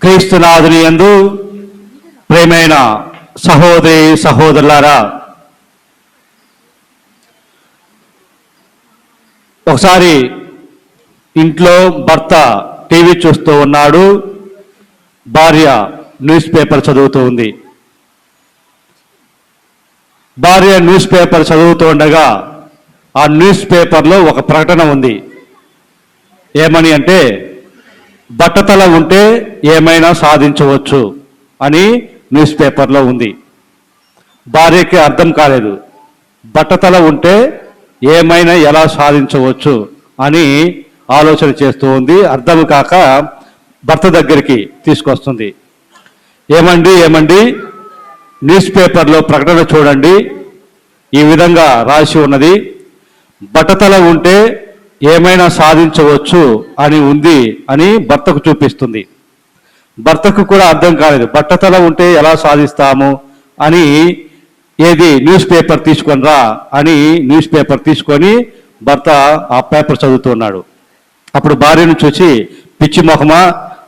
క్రీస్తునాథుని యందు ప్రేమైన సహోదరి సహోదరులారా, ఒకసారి ఇంట్లో భర్త టీవీ చూస్తూ ఉన్నాడు, భార్య న్యూస్ పేపర్ చదువుతూ ఉంది. భార్య న్యూస్ పేపర్ చదువుతూ ఉండగా ఆ న్యూస్ పేపర్లో ఒక ప్రకటన ఉంది. ఏమని అంటే, బట్టతల ఉంటే ఏమైనా సాధించవచ్చు అని న్యూస్ పేపర్లో ఉంది. భార్యకి అర్థం కాలేదు. బట్టతల ఉంటే ఏమైనా ఎలా సాధించవచ్చు అని ఆలోచన చేస్తూ ఉంది. అర్థం కాక భర్త దగ్గరికి తీసుకొస్తుంది. ఏమండి న్యూస్ పేపర్లో ప్రకటన చూడండి, ఈ విధంగా రాసి ఉన్నది, బట్టతల ఉంటే ఏమైనా సాధించవచ్చు అని ఉంది అని భర్తకు చూపిస్తుంది. భర్తకు కూడా అర్థం కాలేదు, బట్టతల ఉంటే ఎలా సాధిస్తాము అని. ఏది న్యూస్ పేపర్ తీసుకొని రా అని న్యూస్ పేపర్ తీసుకొని భర్త ఆ పేపర్ చదువుతున్నాడు. అప్పుడు భార్యను చూసి, పిచ్చి మొహమా,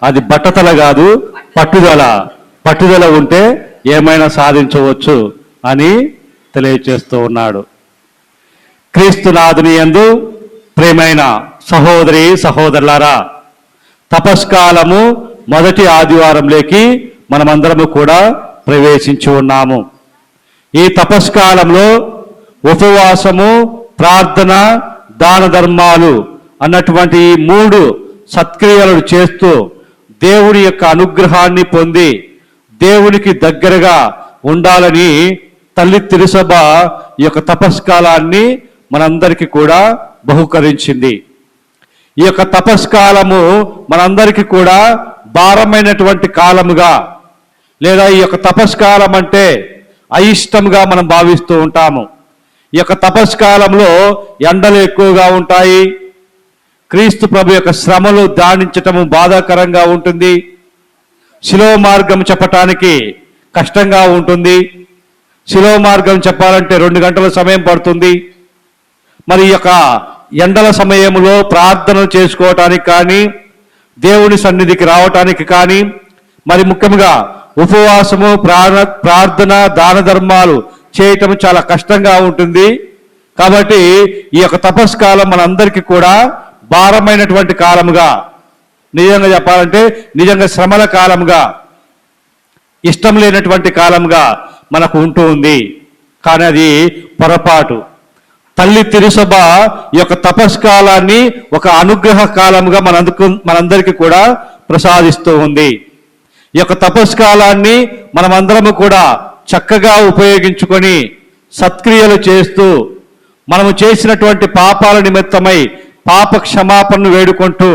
అది బట్టతల కాదు పట్టుదల ఉంటే ఏమైనా సాధించవచ్చు అని తెలియచేస్తూ ఉన్నాడు. క్రీస్తునాథుని యందు ప్రేమైన సహోదరి సహోదరులారా, తపస్కాలము మొదటి ఆదివారంలోకి మనమందరము కూడా ప్రవేశించి ఉన్నాము. ఈ తపస్కాలంలో ఉపవాసము, ప్రార్థన, దాన ధర్మాలు అన్నటువంటి ఈ 3 సత్క్రియలను చేస్తూ దేవుని యొక్క అనుగ్రహాన్ని పొంది దేవునికి దగ్గరగా ఉండాలని తల్లి తిరుసభ ఈ యొక్క తపస్కాలాన్ని మనందరికీ కూడా బహుకరించింది. ఈ యొక్క తపస్కాలము మనందరికీ కూడా భారమైనటువంటి కాలముగా, లేదా ఈ యొక్క తపస్కాలం అంటే అయిష్టంగా మనం భావిస్తూ ఉంటాము. ఈ యొక్క తపస్కాలంలో ఎండలు ఎక్కువగా ఉంటాయి. క్రీస్తు ప్రభు యొక్క శ్రమలు ధ్యానించటము బాధాకరంగా ఉంటుంది. శిలువ మార్గం చెప్పటానికి కష్టంగా ఉంటుంది. శిలువ మార్గం చెప్పాలంటే 2 గంటల సమయం పడుతుంది. మరి ఈ యొక్క ఎండల సమయంలో ప్రార్థనలు చేసుకోవటానికి కానీ, దేవుని సన్నిధికి రావటానికి కానీ, మరి ముఖ్యంగా ఉపవాసము, ప్రార్థన, దాన ధర్మాలు చేయటం చాలా కష్టంగా ఉంటుంది. కాబట్టి ఈ యొక్క తపస్కాలం మనందరికీ కూడా భారమైనటువంటి కాలముగా, నిజంగా చెప్పాలంటే నిజంగా శ్రమల కాలముగా, ఇష్టం లేనటువంటి కాలంగా మనకు ఉంటూ ఉంది. కానీ అది పొరపాటు. తల్లి తిరుసభ ఈ యొక్క తపస్కాలాన్ని ఒక అనుగ్రహ కాలముగా మనందరికీ కూడా ప్రసాదిస్తూ ఉంది. ఈ యొక్క తపస్కాలాన్ని మనమందరము కూడా చక్కగా ఉపయోగించుకొని సత్క్రియలు చేస్తూ, మనము చేసినటువంటి పాపాల నిమిత్తమై పాప క్షమాపణను వేడుకుంటూ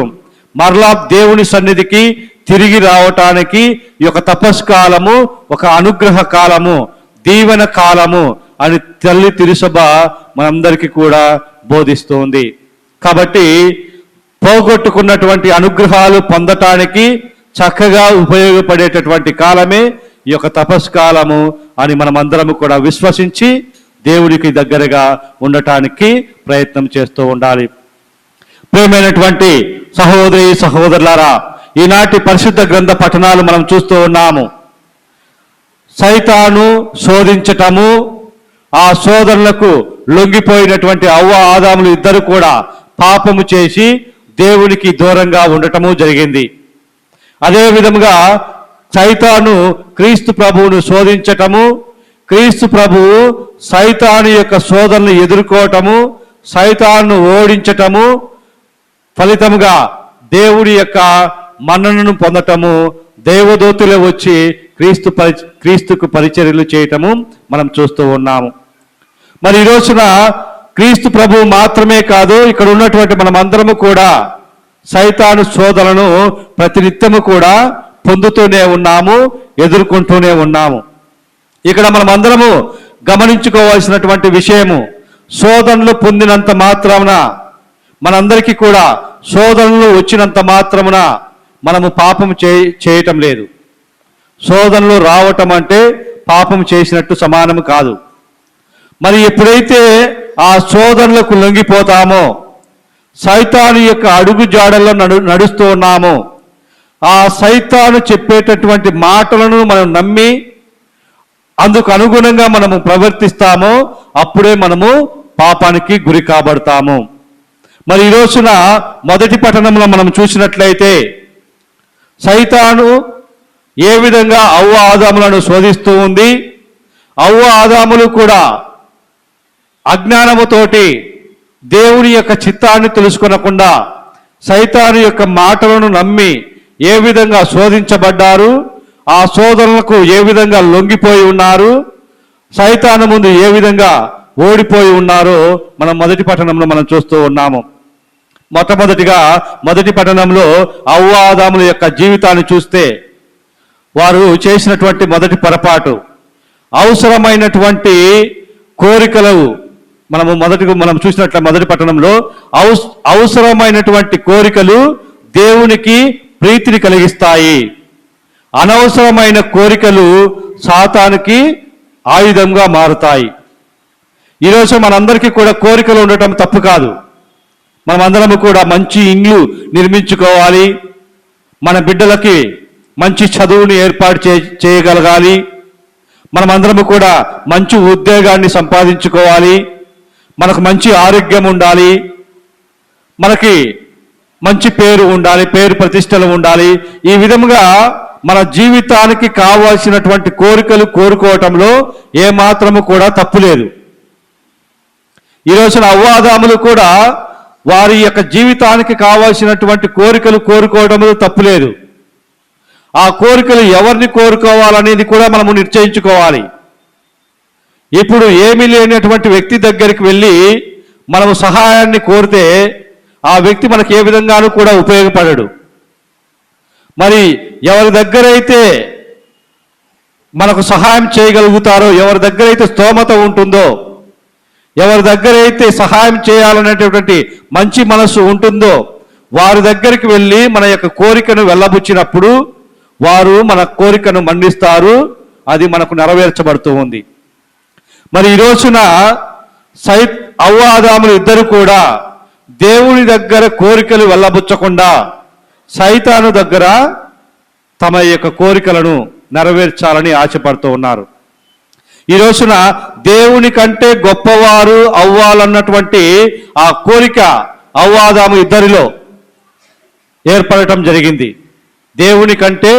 మరలా దేవుని సన్నిధికి తిరిగి రావటానికి ఈ యొక్క తపస్కాలము ఒక అనుగ్రహ కాలము, దీవెన కాలము అని తల్లి తిరుసభ మనందరికీ కూడా బోధిస్తుంది. కాబట్టి పోగొట్టుకున్నటువంటి అనుగ్రహాలు పొందటానికి చక్కగా ఉపయోగపడేటటువంటి కాలమే ఈ యొక్క తపస్కాలము అని మనమందరము కూడా విశ్వసించి దేవుడికి దగ్గరగా ఉండటానికి ప్రయత్నం చేస్తూ ఉండాలి. ప్రియమైనటువంటి సహోదరి సహోదరులారా, ఈనాటి పరిశుద్ధ గ్రంథ పఠనాలు మనం చూస్తూ ఉన్నాము. సైతాను శోధించటము, ఆ శోధనలకు లొంగిపోయినటువంటి అవ్వ ఆదాములు ఇద్దరు కూడా పాపము చేసి దేవునికి దూరంగా ఉండటము జరిగింది. అదే విధముగా సైతాను క్రీస్తు ప్రభువును శోధించటము, క్రీస్తు ప్రభువు సైతాను యొక్క శోధనను ఎదుర్కోవటము, సైతాను ఓడించటము, ఫలితముగా దేవుడి యొక్క మన్ననను పొందటము, దేవదూతులే వచ్చి క్రీస్తుకు పరిచర్యలు చేయటము మనం చూస్తూ ఉన్నాము. మరి ఈ రోజున క్రీస్తు ప్రభువు మాత్రమే కాదు, ఇక్కడ ఉన్నటువంటి మనమందరము కూడా సైతాను శోధనను ప్రతినిత్యము కూడా పొందుతూనే ఉన్నాము, ఎదుర్కొంటూనే ఉన్నాము. ఇక్కడ మనమందరము గమనించుకోవాల్సినటువంటి విషయము, శోధనలు పొందినంత మాత్రమున, మనందరికీ కూడా శోధనలు వచ్చినంత మాత్రమున మనము పాపం చేయటం లేదు. శోధనలు రావటం అంటే పాపం చేసినట్టు సమానం కాదు. మరి ఎప్పుడైతే ఆ శోధనలకు లొంగిపోతామో, సైతాను యొక్క అడుగు జాడల్లో నడుస్తూ ఉన్నామో, ఆ సైతాను చెప్పేటటువంటి మాటలను మనం నమ్మి అందుకు అనుగుణంగా మనము ప్రవర్తిస్తామో అప్పుడే మనము పాపానికి గురి కాబడతాము. మరి ఈ రోజున మొదటి పట్టణంలో మనం చూసినట్లయితే సైతాను ఏ విధంగా అవ్వ ఆదాములను శోధిస్తూ ఉంది. అవ్వ ఆదాములు కూడా అజ్ఞానముతోటి దేవుని యొక్క చిత్తాన్ని తెలుసుకొనకుండా సైతాను యొక్క మాటలను నమ్మి ఏ విధంగా శోధించబడ్డారు, ఆ శోధనలకు ఏ విధంగా లొంగిపోయి ఉన్నారు, సైతాను ముందు ఏ విధంగా ఓడిపోయి ఉన్నారో మనం మొదటి పట్టణంలో మనం చూస్తూ ఉన్నాము. మొట్టమొదటిగా మొదటి పట్టణంలో అవ్వ ఆదాముల యొక్క జీవితాన్ని చూస్తే వారు చేసినటువంటి మొదటి పొరపాటు అవసరమైనటువంటి కోరికలు మనం చూసినట్ల మొదటి పట్టణంలో అవసరమైనటువంటి కోరికలు దేవునికి ప్రీతిని కలిగిస్తాయి. అనవసరమైన కోరికలు సాతానికి ఆయుధంగా మారుతాయి. ఈరోజు మనందరికీ కూడా కోరికలు ఉండటం తప్పు కాదు. మనమందరము కూడా మంచి ఇండ్లు నిర్మించుకోవాలి, మన బిడ్డలకి మంచి చదువుని ఏర్పాటు చేయగలగాలి, మనమందరము కూడా మంచి ఉద్యోగాన్ని సంపాదించుకోవాలి, మనకు మంచి ఆరోగ్యం ఉండాలి, మనకి మంచి పేరు ఉండాలి, పేరు ప్రతిష్టలు ఉండాలి. ఈ విధముగా మన జీవితానికి కావాల్సినటువంటి కోరికలు కోరుకోవటంలో ఏమాత్రము కూడా తప్పు లేదు. ఈ రోజున అవ్వ ఆదాములు కూడా వారి యొక్క జీవితానికి కావాల్సినటువంటి కోరికలు కోరుకోవడంలో తప్పు లేదు. ఆ కోరికలు ఎవరిని కోరుకోవాలనేది కూడా మనము నిశ్చయించుకోవాలి. ఇప్పుడు ఏమీ లేనటువంటి వ్యక్తి దగ్గరికి వెళ్ళి మనము సహాయాన్ని కోరితే ఆ వ్యక్తి మనకు ఏ విధంగానూ కూడా ఉపయోగపడడు. మరి ఎవరి దగ్గరైతే మనకు సహాయం చేయగలుగుతారో, ఎవరి దగ్గరైతే స్తోమత ఉంటుందో, ఎవరి దగ్గరైతే సహాయం చేయాలనేటటువంటి మంచి మనసు ఉంటుందో వారి దగ్గరికి వెళ్ళి మన యొక్క కోరికను వెళ్ళబుచ్చినప్పుడు వారు మన కోరికను మన్నిస్తారు, అది మనకు నెరవేర్చబడుతూ ఉంది. మరి ఈ రోజున అవ్వ ఆదాములు ఇద్దరు కూడా దేవుని దగ్గర కోరికలు వెళ్ళబుచ్చకుండా సైతాను దగ్గర తమ యొక్క కోరికలను నెరవేర్చాలని ఆశపడుతూ ఉన్నారు. ఈ రోజున దేవుని కంటే గొప్పవారు అవ్వాలన్నటువంటి ఆ కోరిక అవ్వ ఆదాము ఇద్దరిలో ఏర్పడటం జరిగింది. దేవుని కంటే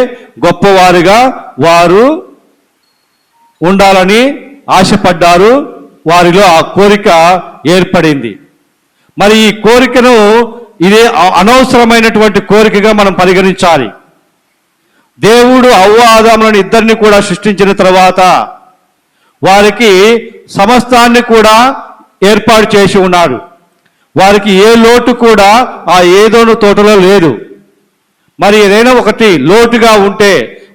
గొప్పవారుగా వారు ఉండాలని ఆశపడ్డారు, వారిలో ఆ కోరిక ఏర్పడింది. మరి ఈ కోరికను ఇదే అనవసరమైనటువంటి కోరికగా మనం పరిగణించాలి. దేవుడు అవ్వ ఆదాములను ఇద్దరిని కూడా సృష్టించిన తర్వాత వారికి సమస్తాన్ని కూడా ఏర్పాటు చేసి ఉన్నాడు. వారికి ఏ లోటు కూడా ఆ ఏదోను తోటలో లేదు. మరి ఏదైనా ఒకటి లోటుగా ఉంటే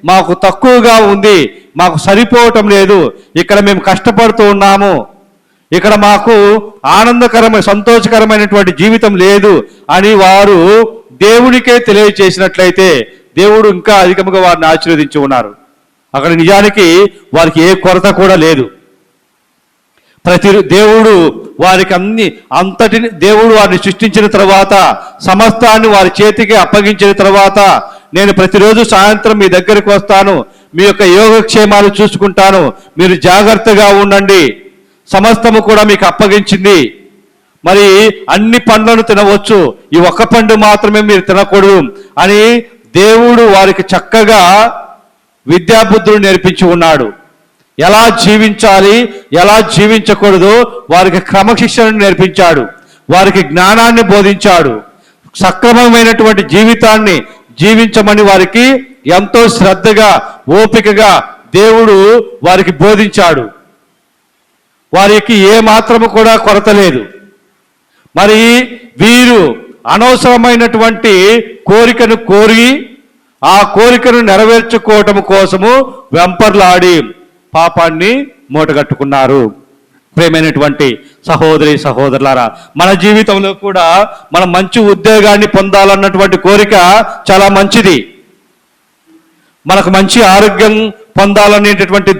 మాకు తక్కువగా ఉంది, మాకు సరిపోవటం లేదు, ఇక్కడ మేము కష్టపడుతూ ఉన్నాము, ఇక్కడ మాకు ఆనందకరమైన సంతోషకరమైనటువంటి జీవితం లేదు అని వారు దేవునికే తెలియచేసినట్లయితే దేవుడు ఇంకా అధికంగా వారిని ఆశీర్వదించి ఉన్నారు. అక్కడ నిజానికి వారికి ఏ కొరత కూడా లేదు. దేవుడు వారికి అంతటిని దేవుడు వారిని సృష్టించిన తర్వాత సమస్తాన్ని వారి చేతికి అప్పగించిన తర్వాత నేను ప్రతిరోజు సాయంత్రం మీ దగ్గరికి వస్తాను, మీ యొక్క యోగక్షేమాలు చూసుకుంటాను, మీరు జాగ్రత్తగా ఉండండి, సమస్తము కూడా మీకు అప్పగించింది, మరి అన్ని పండ్లను తినవచ్చు, ఈ ఒక్క పండు మాత్రమే మీరు తినకూడదు అని దేవుడు వారికి చక్కగా విద్యాబుద్ధులు నేర్పించి ఉన్నాడు. ఎలా జీవించాలి, ఎలా జీవించకూడదు వారికి క్రమశిక్షణను నేర్పించాడు, వారికి జ్ఞానాన్ని బోధించాడు, సక్రమమైనటువంటి జీవితాన్ని జీవించమని వారికి ఎంతో శ్రద్ధగా ఓపికగా దేవుడు వారికి బోధించాడు. వారికి ఏ మాత్రము కూడా కొరత లేదు. మరి వీరు అనవసరమైనటువంటి కోరికను కోరి ఆ కోరికను నెరవేర్చుకోవటం కోసము వెంపర్లాడి పాపాన్ని మూటగట్టుకున్నారు. ప్రేమైనటువంటి సహోదరి సహోదరులారా, మన జీవితంలో కూడా మనం మంచి ఉద్యోగాన్ని పొందాలన్నటువంటి కోరిక చాలా మంచిది. మనకు మంచి ఆరోగ్యం పొందాలనేటటువంటి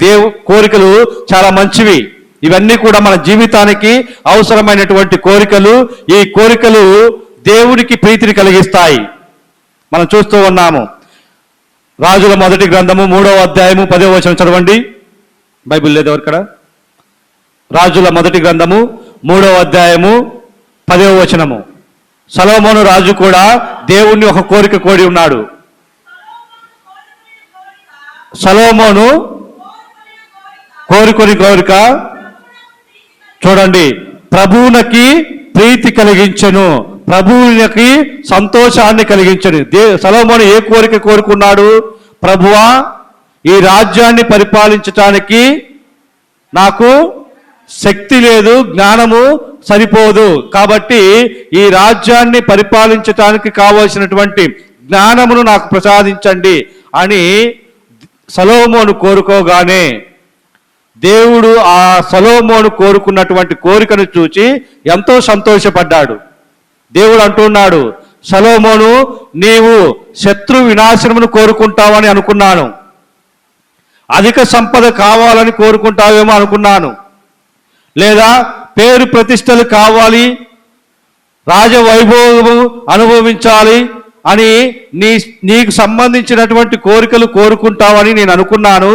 కోరికలు చాలా మంచివి. ఇవన్నీ కూడా మన జీవితానికి అవసరమైనటువంటి కోరికలు. ఈ కోరికలు దేవుడికి ప్రీతిని కలిగిస్తాయి. మనం చూస్తూ ఉన్నాము. రాజుల మొదటి గ్రంథము 3వ అధ్యాయము 10వ వచనం చదవండి. బైబిల్ లేదు ఎవరిక్కడ? రాజుల మొదటి గ్రంథము 3వ అధ్యాయము 10వ వచనము. సొలొమోను రాజు కూడా దేవుణ్ణి ఒక కోరిక కోరి ఉన్నాడు. సొలొమోను కోరిక చూడండి, ప్రభువునకి ప్రీతి కలిగించెను, ప్రభువునికి సంతోషాన్ని కలిగించను. సొలొమోను ఏ కోరిక కోరుకున్నాడు? ప్రభువా, ఈ రాజ్యాన్ని పరిపాలించటానికి నాకు శక్తి లేదు, జ్ఞానము సరిపోదు, కాబట్టి ఈ రాజ్యాన్ని పరిపాలించటానికి కావలసినటువంటి జ్ఞానమును నాకు ప్రసాదించండి అని సొలొమోను కోరుకోగానే దేవుడు ఆ సొలొమోను కోరుకున్నటువంటి కోరికను చూచి ఎంతో సంతోషపడ్డాడు. దేవుడు అంటున్నాడు, సొలొమోను, నీవు శత్రు వినాశనమును కోరుకుంటావని అనుకున్నాను, అధిక సంపద కావాలని కోరుకుంటావేమో అనుకున్నాను, లేదా పేరు ప్రతిష్టలు కావాలి, రాజవైభవము అనుభవించాలి అని నీకు సంబంధించినటువంటి కోరికలు కోరుకుంటావని నేను అనుకున్నాను.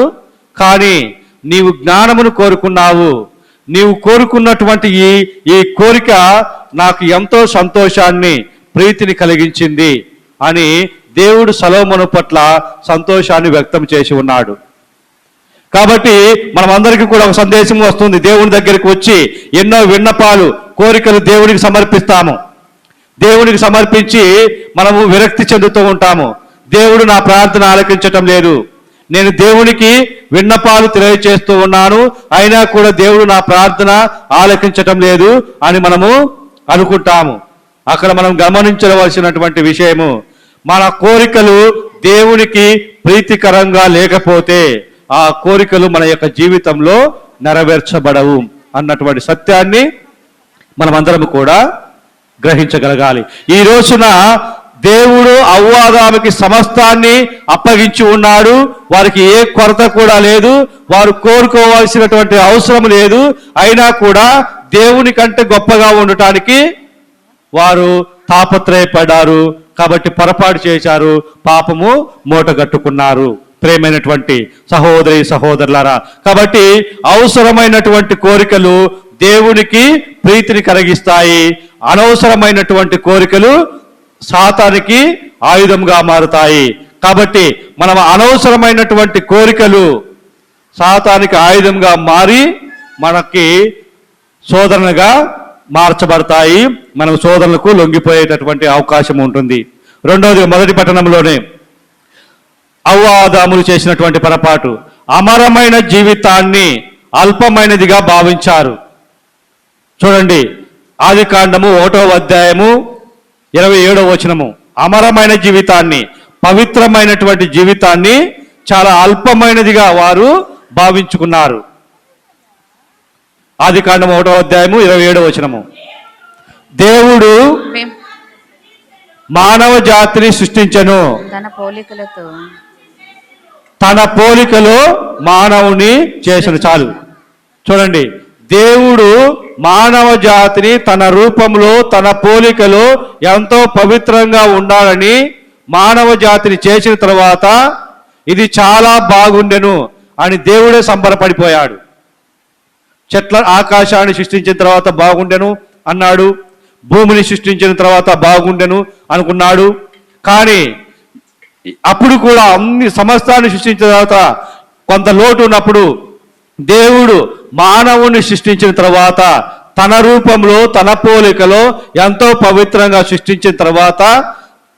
కానీ నీవు జ్ఞానమును కోరుకున్నావు. నీవు కోరుకున్నటువంటి ఈ కోరిక నాకు ఎంతో సంతోషాన్ని, ప్రీతిని కలిగించింది అని దేవుడు సొలొమోను పట్ల సంతోషాన్ని వ్యక్తం చేసి ఉన్నాడు. కాబట్టి మనమందరికీ కూడా ఒక సందేశం వస్తుంది. దేవుని దగ్గరికి వచ్చి ఎన్నో విన్నపాలు, కోరికలు దేవునికి సమర్పిస్తాము. దేవునికి సమర్పించి మనము విరక్తి చెందుతూ ఉంటాము. దేవుడు నా ప్రార్థన ఆలకించటం లేదు, నేను దేవునికి విన్నపాలు తెలియచేస్తూ ఉన్నాను, అయినా కూడా దేవుడు నా ప్రార్థన ఆలకించటం లేదు అని మనము అనుకుంటాము. అక్కడ మనం గమనించవలసినటువంటి విషయము, మన కోరికలు దేవునికి ప్రీతికరంగా లేకపోతే ఆ కోరికలు మన యొక్క జీవితంలో నెరవేర్చబడవు అన్నటువంటి సత్యాన్ని మనమందరం కూడా గ్రహించగలగాలి. ఈ రోజున దేవుడు అవ్వాదాముకి సమస్తాన్ని అప్పగించి ఉన్నాడు. వారికి ఏ కొరత కూడా లేదు, వారు కోరుకోవాల్సినటువంటి అవసరం లేదు. అయినా కూడా దేవుని కంటే గొప్పగా ఉండటానికి వారు తాపత్రయపడ్డారు. కాబట్టి పొరపాటు చేశారు, పాపము మూటగట్టుకున్నారు. ప్రేమైనటువంటి సహోదరి సహోదరులారా, కాబట్టి అవసరమైనటువంటి కోరికలు దేవునికి ప్రీతిని కలిగిస్తాయి. అనవసరమైనటువంటి కోరికలు సాతానికి ఆయుధంగా మారుతాయి. కాబట్టి మనం అనవసరమైనటువంటి కోరికలు సాతానికి ఆయుధంగా మారి మనకి శోధనగా మార్చబడతాయి. మనం శోధనలకు లొంగిపోయేటటువంటి అవకాశం ఉంటుంది. రెండవది, మొదటి పట్టణంలోనే అవ్వాదాములు చేసినటువంటి పొరపాటు, అమరమైన జీవితాన్ని అల్పమైనదిగా భావించారు. చూడండి, ఆదికాండము 1వ అధ్యాయము 27వ వచనము. అమరమైన జీవితాన్ని, పవిత్రమైనటువంటి జీవితాన్ని చాలా అల్పమైనదిగా వారు భావించుకున్నారు. ఆదికాండము 1వ అధ్యాయము 27వ వచనము. దేవుడు మానవ జాతిని సృష్టించెను, తన పోలికలో మానవుని చేసెను. చాలు. చూడండి, దేవుడు మానవ జాతిని తన రూపంలో, తన పోలికలో ఎంతో పవిత్రంగా ఉండాలని మానవ జాతిని చేసిన తర్వాత ఇది చాలా బాగుండెను అని దేవుడే సంబరపడిపోయాడు. ఆకాశాన్ని సృష్టించిన తర్వాత బాగుండెను అన్నాడు, భూమిని సృష్టించిన తర్వాత బాగుండెను అనుకున్నాడు. కానీ అప్పుడు కూడా అన్ని సమస్తాన్ని సృష్టించిన తర్వాత కొంత లోటు ఉన్నప్పుడు దేవుడు మానవుని సృష్టించిన తర్వాత తన రూపంలో, తన పోలికలో ఎంతో పవిత్రంగా సృష్టించిన తర్వాత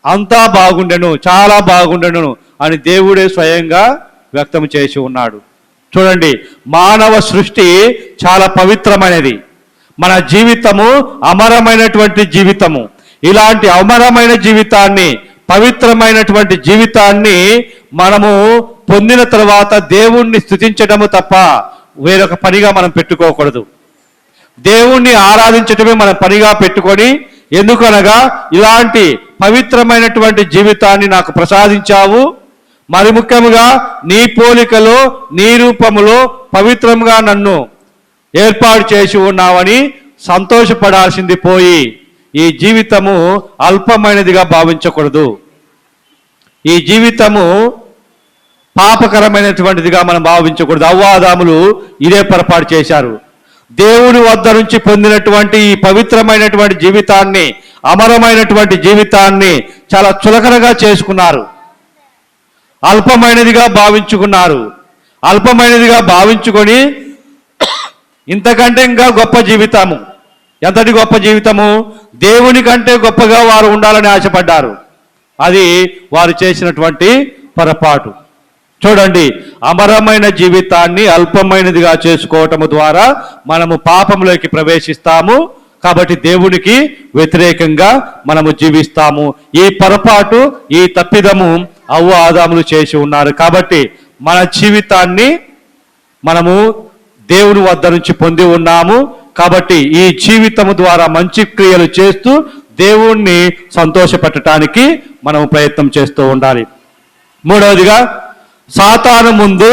అంతా బాగుండెను, చాలా బాగుండెను అని దేవుడే స్వయంగా వ్యక్తం చేసి ఉన్నాడు. చూడండి, మానవ సృష్టి చాలా పవిత్రమైనది. మన జీవితము అమరమైనటువంటి జీవితము. ఇలాంటి అమరమైన జీవితాన్ని, పవిత్రమైనటువంటి జీవితాన్ని మనము పొందిన తర్వాత దేవుణ్ణి స్తుతించడము తప్ప వేరొక పనిగా మనం పెట్టుకోకూడదు. దేవుణ్ణి ఆరాధించటమే మనం పనిగా పెట్టుకొని, ఎందుకనగా ఇలాంటి పవిత్రమైనటువంటి జీవితాన్ని నాకు ప్రసాదించావు, మరి ముఖ్యంగా నీ పోలికలో, నీ రూపములో పవిత్రంగా నన్ను ఏర్పాటు చేసి ఉన్నావని సంతోషపడాల్సింది పోయి ఈ జీవితము అల్పమైనదిగా భావించకూడదు. ఈ జీవితము పాపకరమైనటువంటిదిగా మనం భావించకూడదు. అవ్వాదాములు ఇదే పొరపాటు చేశారు. దేవుని వద్ద నుంచి పొందినటువంటి ఈ పవిత్రమైనటువంటి జీవితాన్ని, అమరమైనటువంటి జీవితాన్ని చాలా చులకనగా చేసుకున్నారు, అల్పమైనదిగా భావించుకున్నారు. అల్పమైనదిగా భావించుకొని ఇంతకంటే ఇంకా గొప్ప జీవితము, ఎంతటి గొప్ప జీవితము, దేవుని కంటే గొప్పగా వారు ఉండాలని ఆశపడ్డారు. అది వారు చేసినటువంటి పొరపాటు. చూడండి, అమరమైన జీవితాన్ని అల్పమైనదిగా చేసుకోవటం ద్వారా మనము పాపంలోకి ప్రవేశిస్తాము. కాబట్టి దేవునికి వ్యతిరేకంగా మనము జీవిస్తాము. ఈ పొరపాటు, ఈ తప్పిదము అవ్వ ఆదాములు చేసి ఉన్నారు. కాబట్టి మన జీవితాన్ని మనము దేవుని వద్ద నుంచి పొంది ఉన్నాము. కాబట్టి ఈ జీవితము ద్వారా మంచి క్రియలు చేస్తూ దేవుణ్ణి సంతోషపెట్టడానికి మనము ప్రయత్నం చేస్తూ ఉండాలి. మూడవదిగా, సాతాను ముందు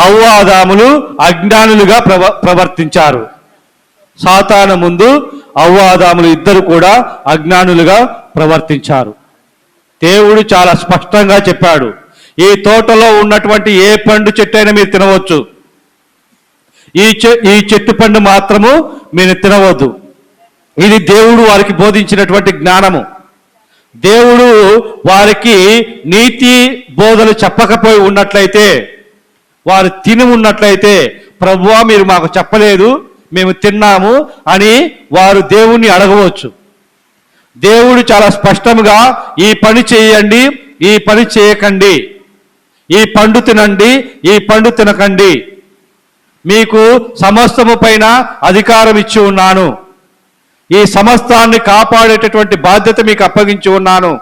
అవ్వ ఆదాములు అజ్ఞానులుగా ప్రవర్తించారు. సాతాను ముందు అవ్వ ఆదాములు ఇద్దరు కూడా అజ్ఞానులుగా ప్రవర్తించారు. దేవుడు చాలా స్పష్టంగా చెప్పాడు, ఈ తోటలో ఉన్నటువంటి ఏ పండు చెట్టు అయినా మీరు తినవచ్చు, ఈ చెట్టు పండు మాత్రము మీరు తినవద్దు. ఇది దేవుడు వారికి బోధించినటువంటి జ్ఞానము. దేవుడు వారికి నీతి బోధలు చెప్పకపోయి ఉన్నట్లయితే, వారు తిని ఉన్నట్లయితే, ప్రభువా మీరు మాకు చెప్పలేదు, మేము తిన్నాము అని వారు దేవుణ్ణి అడగవచ్చు. దేవుడు చాలా స్పష్టంగా ఈ పని చేయండి, ఈ పని చేయకండి, ఈ పండు తినండి, ఈ పండు తినకండి, మీకు సమస్తము పైన అధికారం ఇచ్చి ఉన్నాను, ఈ సమస్తాన్ని కాపాడేటటువంటి బాధ్యత మీకు అప్పగించి ఉన్నాను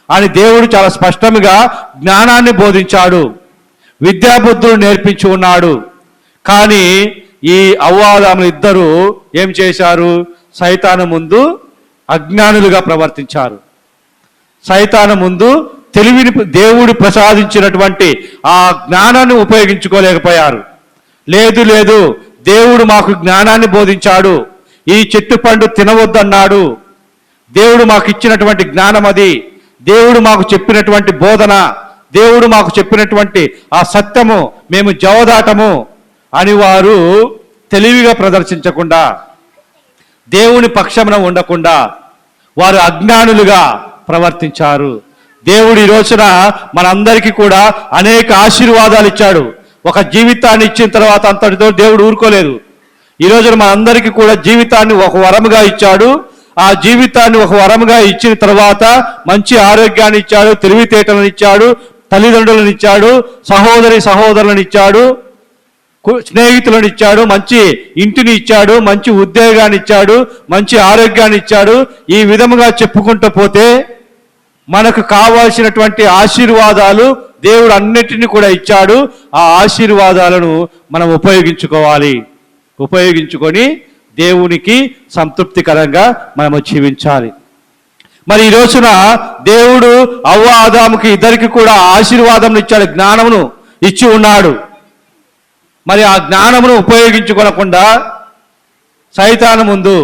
అని దేవుడు చాలా స్పష్టంగా జ్ఞానాన్ని బోధించాడు, విద్యాబుద్ధులు నేర్పించి ఉన్నాడు. కానీ ఈ అవ్వాదాములు ఇద్దరు ఏం చేశారు? సైతాను ముందు అజ్ఞానులుగా ప్రవర్తించారు. సైతాను ముందు తెలివిని, దేవుడు ప్రసాదించినటువంటి ఆ జ్ఞానాన్ని ఉపయోగించుకోలేకపోయారు. లేదు, దేవుడు మాకు జ్ఞానాన్ని బోధించాడు, ఈ చెట్టు పండు తినవద్దన్నాడు, దేవుడు మాకు ఇచ్చినటువంటి జ్ఞానం అది, దేవుడు మాకు చెప్పినటువంటి బోధన, దేవుడు మాకు చెప్పినటువంటి ఆ సత్యము మేము జవదాటము అని వారు తెలివిగా ప్రదర్శించకుండా, దేవుని పక్షమున ఉండకుండా వారు అజ్ఞానులుగా ప్రవర్తించారు. దేవుడు ఈ రోజున మనందరికీ కూడా అనేక ఆశీర్వాదాలు ఇచ్చాడు. ఒక జీవితాన్ని ఇచ్చిన తర్వాత అంతటితో దేవుడు ఊరుకోలేదు. ఈ రోజున మనందరికీ కూడా జీవితాన్ని ఒక వరముగా ఇచ్చాడు. ఆ జీవితాన్ని ఒక వరముగా ఇచ్చిన తర్వాత మంచి ఆరోగ్యాన్ని ఇచ్చాడు, తెలివితేటలను ఇచ్చాడు, తల్లిదండ్రులను ఇచ్చాడు, సహోదరులను ఇచ్చాడు, స్నేహితులను ఇచ్చాడు, మంచి ఇంటిని ఇచ్చాడు, మంచి ఉద్యోగాన్ని ఇచ్చాడు, మంచి ఆరోగ్యాన్ని ఇచ్చాడు. ఈ విధముగా చెప్పుకుంటూ పోతే మనకు కావాల్సినటువంటి ఆశీర్వాదాలు దేవుడు అన్నిటినీ కూడా ఇచ్చాడు. ఆ ఆశీర్వాదాలను మనం ఉపయోగించుకొని దేవునికి సంతృప్తికరంగా మనము జీవించాలి. మరి ఈ రోజున దేవుడు అవ్వ ఆదాముకి ఇద్దరికి కూడా ఆశీర్వాదం ఇచ్చాడు, జ్ఞానమును ఇచ్చి ఉన్నాడు. మరి ఆ జ్ఞానమును ఉపయోగించుకోనకుండా సైతాను ముందు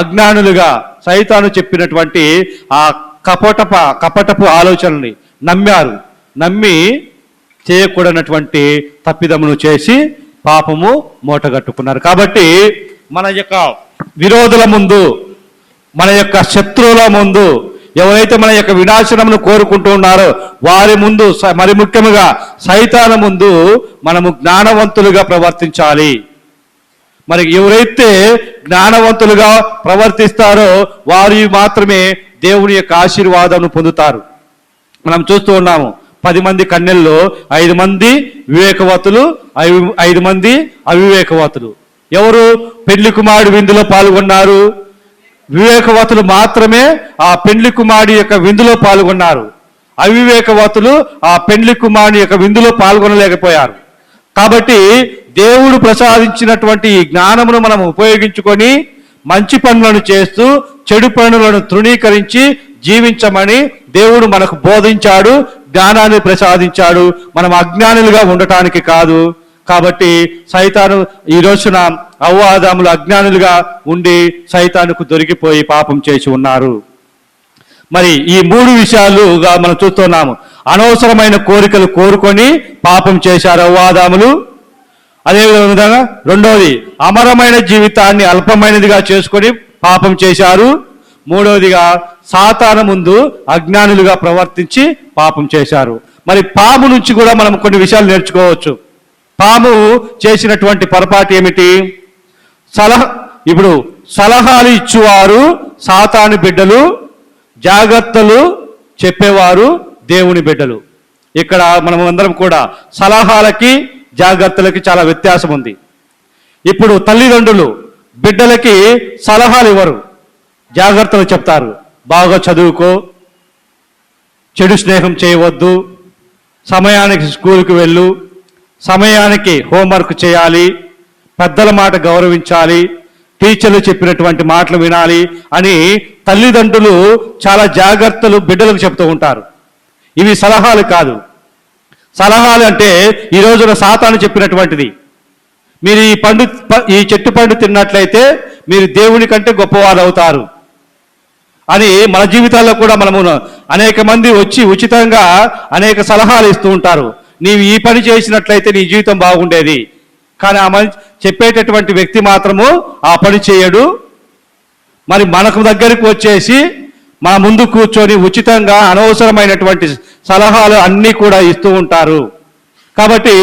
అజ్ఞానులుగా సైతాను చెప్పినటువంటి ఆ కపటపు ఆలోచనల్ని నమ్మి చేయకూడనటువంటి తప్పిదమును చేసి పాపము మూటగట్టుకున్నారు. కాబట్టి మన యొక్క విరోధుల ముందు, మన యొక్క శత్రువుల ముందు, ఎవరైతే మన యొక్క వినాశనమును కోరుకుంటూ ఉన్నారో వారి ముందు, మరి ముఖ్యంగా సైతాను ముందు మనము జ్ఞానవంతులుగా ప్రవర్తించాలి. మరి ఎవరైతే జ్ఞానవంతులుగా ప్రవర్తిస్తారో వారు మాత్రమే దేవుని యొక్క ఆశీర్వాదం పొందుతారు. మనం చూస్తూ ఉన్నాము, 10 మంది కన్యల్లో 5 మంది వివేకవతులు, 5 మంది అవివేకవతులు. ఎవరు పెళ్లి కుమారుడి విందులో పాల్గొన్నారు? వివేకవతులు మాత్రమే ఆ పెళ్లి కుమారుడి యొక్క విందులో పాల్గొన్నారు. అవివేకవతులు ఆ పెళ్లి కుమారుని యొక్క విందులో పాల్గొనలేకపోయారు. కాబట్టి దేవుడు ప్రసాదించినటువంటి ఈ జ్ఞానమును మనం ఉపయోగించుకొని మంచి పనులను చేస్తూ చెడు పనులను తృణీకరించి జీవించమని దేవుడు మనకు బోధించాడు, జ్ఞానాన్ని ప్రసాదించాడు. మనం అజ్ఞానులుగా ఉండటానికి కాదు. కాబట్టి సైతాను ఈ రోజున అవ్వ ఆదాములు అజ్ఞానులుగా ఉండి సైతానుకు దొరికిపోయి పాపం చేసి ఉన్నారు. మరి ఈ 3 విషయాలుగా మనం చూస్తున్నాము. అనవసరమైన కోరికలు కోరుకొని పాపం చేశారు అవ్వాదాములు. అదేవిధంగా రెండవది, అమరమైన జీవితాన్ని అల్పమైనదిగా చేసుకొని పాపం చేశారు. మూడవదిగా, సాతాను ముందు అజ్ఞానులుగా ప్రవర్తించి పాపం చేశారు. మరి పాము నుంచి కూడా మనం కొన్ని విషయాలు నేర్చుకోవచ్చు. పాము చేసినటువంటి పొరపాటు ఏమిటి? ఇప్పుడు సలహాలు ఇచ్చేవారు సాతాను బిడ్డలు, జాగ్రత్తలు చెప్పేవారు దేవుని బిడ్డలు. ఇక్కడ మనం అందరం కూడా సలహాలకి జాగ్రత్తలకి చాలా వ్యత్యాసం ఉంది. ఇప్పుడు తల్లిదండ్రులు బిడ్డలకి సలహాలు ఇవ్వరు, జాగ్రత్తలు చెప్తారు. బాగా చదువుకో, చెడు స్నేహం చేయవద్దు, సమయానికి స్కూల్కి వెళ్ళు, సమయానికి హోంవర్క్ చేయాలి, పెద్దల మాట గౌరవించాలి, టీచర్లు చెప్పినటువంటి మాటలు వినాలి అని తల్లిదండ్రులు చాలా జాగ్రత్తలు బిడ్డలకు చెప్తూ ఉంటారు. ఇవి సలహాలు కాదు. సలహాలు అంటే ఈ రోజున సాతాను చెప్పినటువంటిది. మీరు ఈ చెట్టు పండు తిన్నట్లయితే మీరు దేవుని కంటే గొప్పవారు అవుతారు అని మన జీవితాల్లో కూడా మనము అనేక మంది వచ్చి ఉచితంగా అనేక సలహాలు ఇస్తూ ఉంటారు. నీవు ఈ పని చేసినట్లయితే నీ జీవితం బాగుండేది. కానీ ఆ చెప్పేటటువంటి వ్యక్తి మాత్రము ఆ పని చేయడు. మరి మనకు దగ్గరికి వచ్చేసి మన ముందు కూర్చొని ఉచితంగా అనవసరమైనటువంటి సలహాలు అన్నీ కూడా ఇస్తూ ఉంటారు. కాబట్టి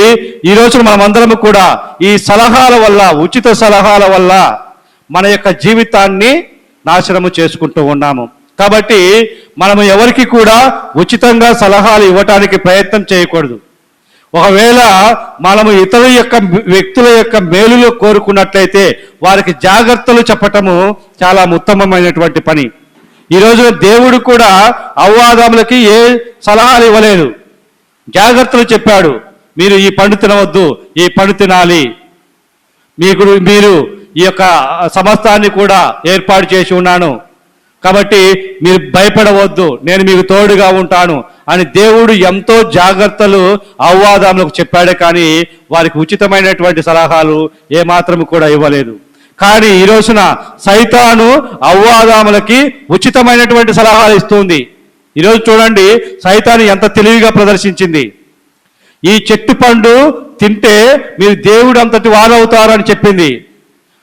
ఈరోజు మనమందరం కూడా ఈ సలహాల వల్ల, ఉచిత సలహాల వల్ల మన యొక్క జీవితాన్ని నాశనము చేసుకుంటూ ఉన్నాము. కాబట్టి మనము ఎవరికి కూడా ఉచితంగా సలహాలు ఇవ్వటానికి ప్రయత్నం చేయకూడదు. ఒకవేళ మనము ఇతరుల యొక్క వ్యక్తుల యొక్క మేలులు కోరుకున్నట్లయితే వారికి జాగ్రత్తలు చెప్పటము చాలా ఉత్తమమైనటువంటి పని. ఈరోజు దేవుడు కూడా అవ్వాదాములకి ఏ సలహాలు ఇవ్వలేదు, జాగ్రత్తలు చెప్పాడు. మీరు ఈ పండు తినవద్దు, ఈ పండు తినాలి, మీరు ఈ యొక్క సమస్తాన్ని కూడా ఏర్పాటు చేసి ఉన్నాను, కాబట్టి మీరు భయపడవద్దు, నేను మీకు తోడుగా ఉంటాను అని దేవుడు ఎంతో జాగ్రత్తలు అవ్వాదాములకు చెప్పాడే కానీ వారికి ఉచితమైనటువంటి సలహాలు ఏమాత్రం కూడా ఇవ్వలేదు. కానీ ఈ రోజున సైతాను అవ్వాదాములకి ఉచితమైనటువంటి సలహాలు ఇస్తుంది. ఈరోజు చూడండి సైతాను ఎంత తెలివిగా ప్రదర్శించింది. ఈ చెట్టు పండు తింటే మీరు దేవుడు అంతటి వారవుతారు అని చెప్పింది.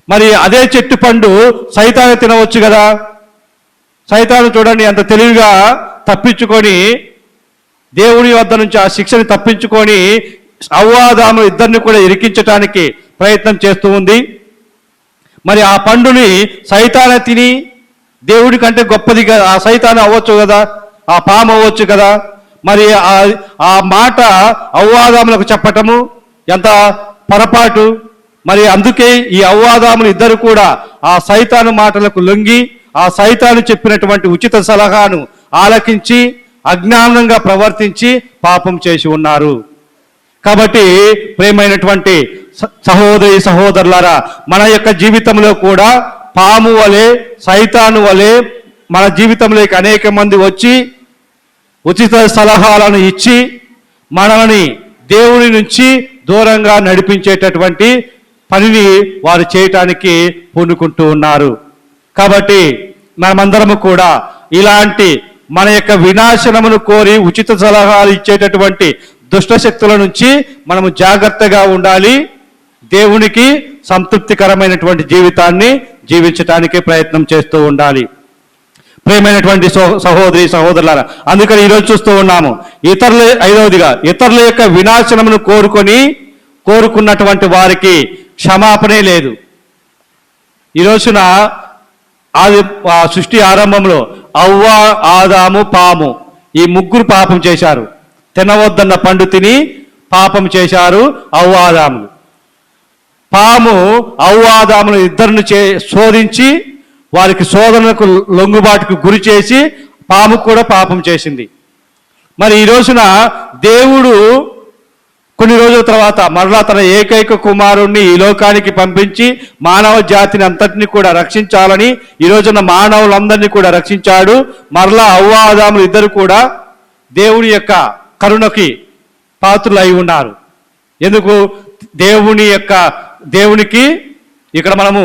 మరి అదే చెట్టు పండు సైతాను తినవచ్చు కదా. సైతాను చూడండి ఎంత తెలివిగా తప్పించుకొని దేవుని వద్ద నుంచి ఆ శిక్షని తప్పించుకొని అవ్వాదాము ఇద్దరిని కూడా ఇరికించటానికి ప్రయత్నం చేస్తూ ఉంది. మరి ఆ పండుని సైతాన తిని దేవుడి కంటే గొప్పది కదా, ఆ సైతాను అవ్వచ్చు కదా, ఆ పాము అవ్వచ్చు కదా. మరి ఆ మాట అవ్వాదాములకు చెప్పటము ఎంత పొరపాటు. మరి అందుకే ఈ అవ్వాదాములు ఇద్దరు కూడా ఆ సైతాను మాటలకు లొంగి ఆ సైతాను చెప్పినటువంటి ఉచిత సలహాను ఆలకించి అజ్ఞానంగా ప్రవర్తించి పాపం చేసి ఉన్నారు. కాబట్టి ప్రేమైనటువంటి సహోదరి సహోదరులారా, మన యొక్క జీవితంలో కూడా పాము వలె సైతాను వలె మన జీవితంలోకి అనేక మంది వచ్చి ఉచిత సలహాలను ఇచ్చి మనల్ని దేవుని నుంచి దూరంగా నడిపించేటటువంటి పనిని వారు చేయటానికి పూనుకుంటూ ఉన్నారు. కాబట్టి మనమందరము కూడా ఇలాంటి మన యొక్క వినాశనమును కోరి ఉచిత సలహాలు ఇచ్చేటటువంటి దుష్ట శక్తుల నుంచి మనము జాగ్రత్తగా ఉండాలి. దేవునికి సంతృప్తికరమైనటువంటి జీవితాన్ని జీవించటానికి ప్రయత్నం చేస్తూ ఉండాలి. ప్రియమైనటువంటి సహోదరి సహోదరులారా, అందుకని ఈరోజు చూస్తూ ఉన్నాము ఐదవదిగా ఇతరుల యొక్క వినాశనమును కోరుకున్నటువంటి వారికి క్షమాపణే లేదు. ఈ రోజున సృష్టి ఆరంభంలో అవ్వ, ఆదాము, పాము ఈ ముగ్గురు పాపం చేశారు. తినవద్దన్న పండు తిని పాపం చేశారు అవ్వాదాములు. పాము అవ్వాదాములు ఇద్దరిని శోధించి వారికి శోధనకు లొంగుబాటుకు గురి చేసి పాము కూడా పాపం చేసింది. మరి ఈ రోజున దేవుడు కొన్ని రోజుల తర్వాత మరలా తన ఏకైక కుమారుణ్ణి ఈ లోకానికి పంపించి మానవ జాతిని అంతటిని కూడా రక్షించాలని ఈ రోజున మానవులందరినీ కూడా రక్షించాడు. మరలా అవ్వాదాములు ఇద్దరు కూడా దేవుని యొక్క కరుణకి పాత్రులు అయి ఉన్నారు. ఎందుకు? దేవునికి ఇక్కడ మనము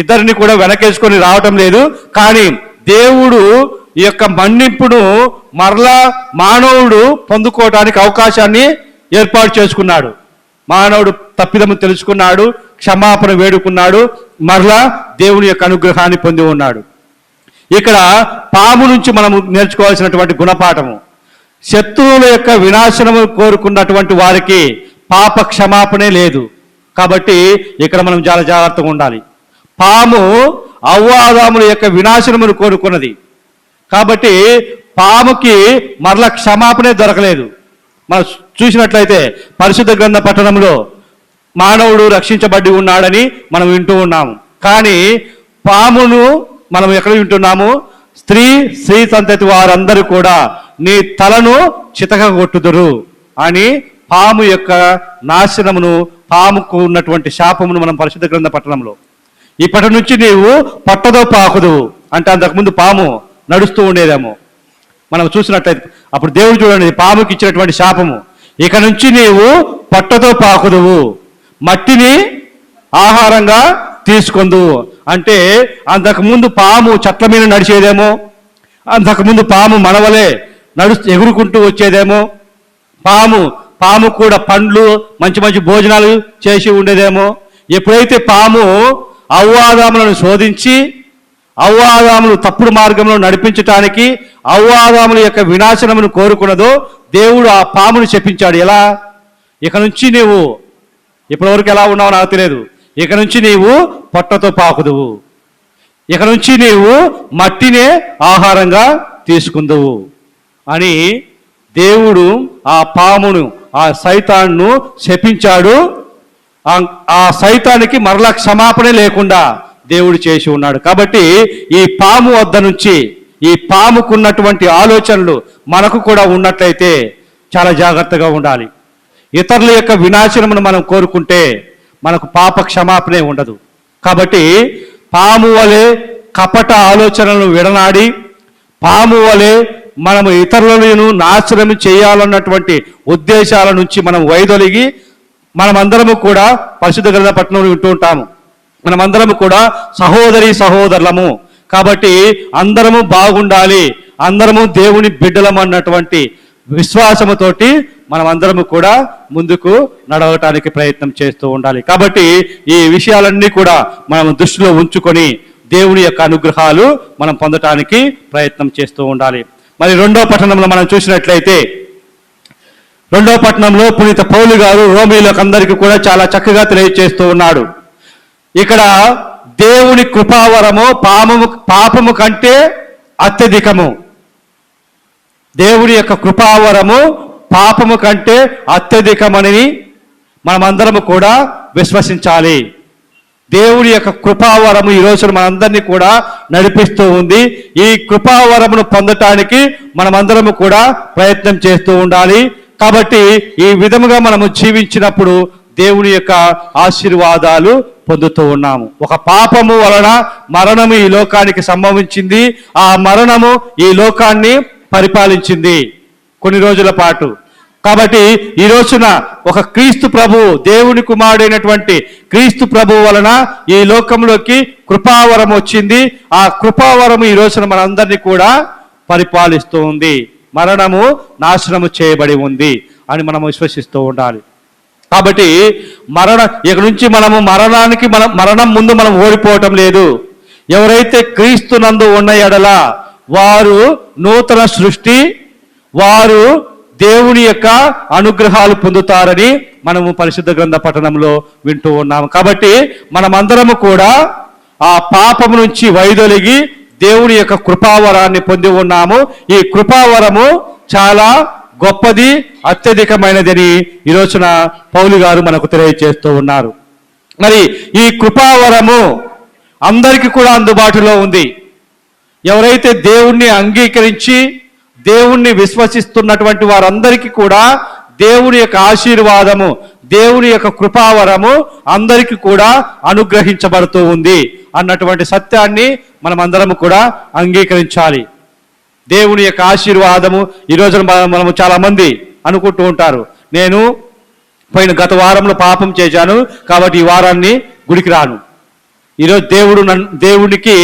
ఇద్దరిని కూడా వెనకేసుకొని రావటం లేదు, కానీ దేవుడు ఈ యొక్క మన్నింపును మరలా మానవుడు పొందుకోవడానికి అవకాశాన్ని ఏర్పాటు చేసుకున్నాడు. మానవుడు తప్పిదము తెలుసుకున్నాడు, క్షమాపణ వేడుకున్నాడు, మరలా దేవుని యొక్క అనుగ్రహాన్ని పొంది ఉన్నాడు. ఇక్కడ పాము నుంచి మనము నేర్చుకోవాల్సినటువంటి గుణపాఠము, శత్రువుల యొక్క వినాశనము కోరుకున్నటువంటి వారికి పాప క్షమాపణే లేదు. కాబట్టి ఇక్కడ మనం చాలా జాగ్రత్తగా ఉండాలి. పాము అవ్వాదాముల యొక్క వినాశనమును కోరుకున్నది కాబట్టి పాముకి మరల క్షమాపణే దొరకలేదు. మనం చూసినట్లయితే పరిశుద్ధ గ్రంథ పట్టణంలో మానవుడు రక్షించబడి ఉన్నాడని మనం వింటూ ఉన్నాము. కానీ పామును మనం ఎక్కడ వింటున్నాము? స్త్రీ సంతతి వారందరూ కూడా నీ తలను చితకగొట్టుదురు అని పాము యొక్క నాశనమును, పాముకు ఉన్నటువంటి శాపమును మనం పరిశుద్ధ గ్రంథ పట్టణంలో, ఇప్పటి నుంచి నీవు పట్టదో పాకుదు అంటే అంతకుముందు పాము నడుస్తూ ఉండేదేమో మనం చూసినట్లయితే. అప్పుడు దేవుడు చూడండి, పాముకి ఇచ్చినటువంటి శాపము, ఇక నుంచి నీవు పట్టతో పాకుదువు, మట్టిని ఆహారంగా తీసుకొందు అంటే అంతకుముందు పాము చెట్ల మీద నడిచేదేమో, అంతకుముందు పాము మనవలే ఎగురుకుంటూ వచ్చేదేమో, పాము కూడా పండ్లు మంచి మంచి భోజనాలు చేసి ఉండేదేమో. ఎప్పుడైతే పాము అవ్వాదాములను శోధించి అవ్వాదాములు తప్పుడు మార్గంలో నడిపించటానికి అవ్వాదాముల యొక్క వినాశనమును కోరుకున్నదో దేవుడు ఆ పామును చెప్పించాడు. ఎలా? ఇక నుంచి నీవు ఇప్పటివరకు ఎలా ఉన్నావో నాకు తెలియదు, ఇక నుంచి నీవు పొట్టతో పాకుదువు, ఇక నుంచి నీవు మట్టినే ఆహారంగా తీసుకుందువు అని దేవుడు ఆ పామును, ఆ సైతాన్ను శపించాడు. ఆ సైతానికి మరలా క్షమాపణ లేకుండా దేవుడు చేసి ఉన్నాడు. కాబట్టి ఈ పాము వద్ద నుంచి, ఈ పాముకున్నటువంటి ఆలోచనలు మనకు కూడా ఉన్నట్లయితే చాలా జాగ్రత్తగా ఉండాలి. ఇతరుల యొక్క వినాశనమును మనం కోరుకుంటే మనకు పాప క్షమాపణే ఉండదు. కాబట్టి పాము వలె కపట ఆలోచనలను విడనాడి, పాము వలె మనము ఇతరులను నాశనం చేయాలన్నటువంటి ఉద్దేశాల నుంచి మనం వైదొలిగి, మనమందరము కూడా పరిశుద్ధ గ్రంథ పట్టణంలో వింటూ ఉంటాము, మనమందరము కూడా సహోదరులము. కాబట్టి అందరము బాగుండాలి, అందరము దేవుని బిడ్డలము అన్నటువంటి విశ్వాసముతోటి మనమందరము కూడా ముందుకు నడవటానికి ప్రయత్నం చేస్తూ ఉండాలి. కాబట్టి ఈ విషయాలన్నీ కూడా మనం దృష్టిలో ఉంచుకొని దేవుని యొక్క అనుగ్రహాలు మనం పొందటానికి ప్రయత్నం చేస్తూ ఉండాలి. మరి రెండో పట్టణంలో మనం చూసినట్లయితే, రెండో పట్టణంలో పునీత పౌలు గారు రోమీయులకు అందరికీ కూడా చాలా చక్కగా తెలియజేస్తూ ఉన్నాడు. ఇక్కడ దేవుని కృపావరము పాపము కంటే అత్యధికము. దేవుని యొక్క కృపావరము పాపము కంటే అత్యధికమని మనమందరము కూడా విశ్వసించాలి. దేవుని యొక్క కృపావరము ఈ రోజున మనందరినీ కూడా నడిపిస్తూ ఉంది. ఈ కృపావరమును పొందటానికి మనమందరము కూడా ప్రయత్నం చేస్తూ ఉండాలి. కాబట్టి ఈ విధముగా మనము జీవించినప్పుడు దేవుని యొక్క ఆశీర్వాదాలు పొందుతూ ఉన్నాము. ఒక పాపము వలన మరణము ఈ లోకానికి సంభవించింది. ఆ మరణము ఈ లోకాన్ని పరిపాలించింది కొన్ని రోజుల పాటు. కాబట్టి ఈ రోజున ఒక క్రీస్తు ప్రభు, దేవుని కుమారుడైనటువంటి క్రీస్తు ప్రభు వలన ఈ లోకంలోకి కృపావరం వచ్చింది. ఆ కృపావరము ఈ రోజున మనందరినీ కూడా పరిపాలిస్తూ ఉంది. మరణము నాశనము చేయబడి ఉంది అని మనం విశ్వసిస్తూ ఉండాలి. కాబట్టి ఇక నుంచి మరణం ముందు మనం ఓడిపోవటం లేదు. ఎవరైతే క్రీస్తు నందు ఉన్న ఎడల వారు నూతన సృష్టి, వారు దేవుని యొక్క అనుగ్రహాలు పొందుతారని మనము పరిశుద్ధ గ్రంథ పఠనంలో వింటూ ఉన్నాము. కాబట్టి మనమందరము కూడా ఆ పాపము నుంచి వైదొలిగి దేవుని యొక్క కృపావరాన్ని పొంది ఉన్నాము. ఈ కృపావరము చాలా గొప్పది, అత్యధికమైనదని ఈ రోజున పౌలు గారు మనకు తెలియజేస్తూ ఉన్నారు. మరి ఈ కృపావరము అందరికీ కూడా అందుబాటులో ఉంది. ఎవరైతే దేవుణ్ణి అంగీకరించి దేవుణ్ణి విశ్వసిస్తున్నటువంటి వారందరికీ కూడా దేవుని యొక్క ఆశీర్వాదము, దేవుని యొక్క కృపావరము అందరికీ కూడా అనుగ్రహించబడుతూ ఉంది అన్నటువంటి సత్యాన్ని మనమందరము కూడా అంగీకరించాలి. దేవుని యొక్క ఆశీర్వాదము ఈ రోజున మనము చాలా మంది అనుకుంటూ ఉంటారు, నేను గత వారంలో పాపం చేశాను కాబట్టి ఈ వారాన్ని గుడికి రాను. ఈరోజు దేవునికి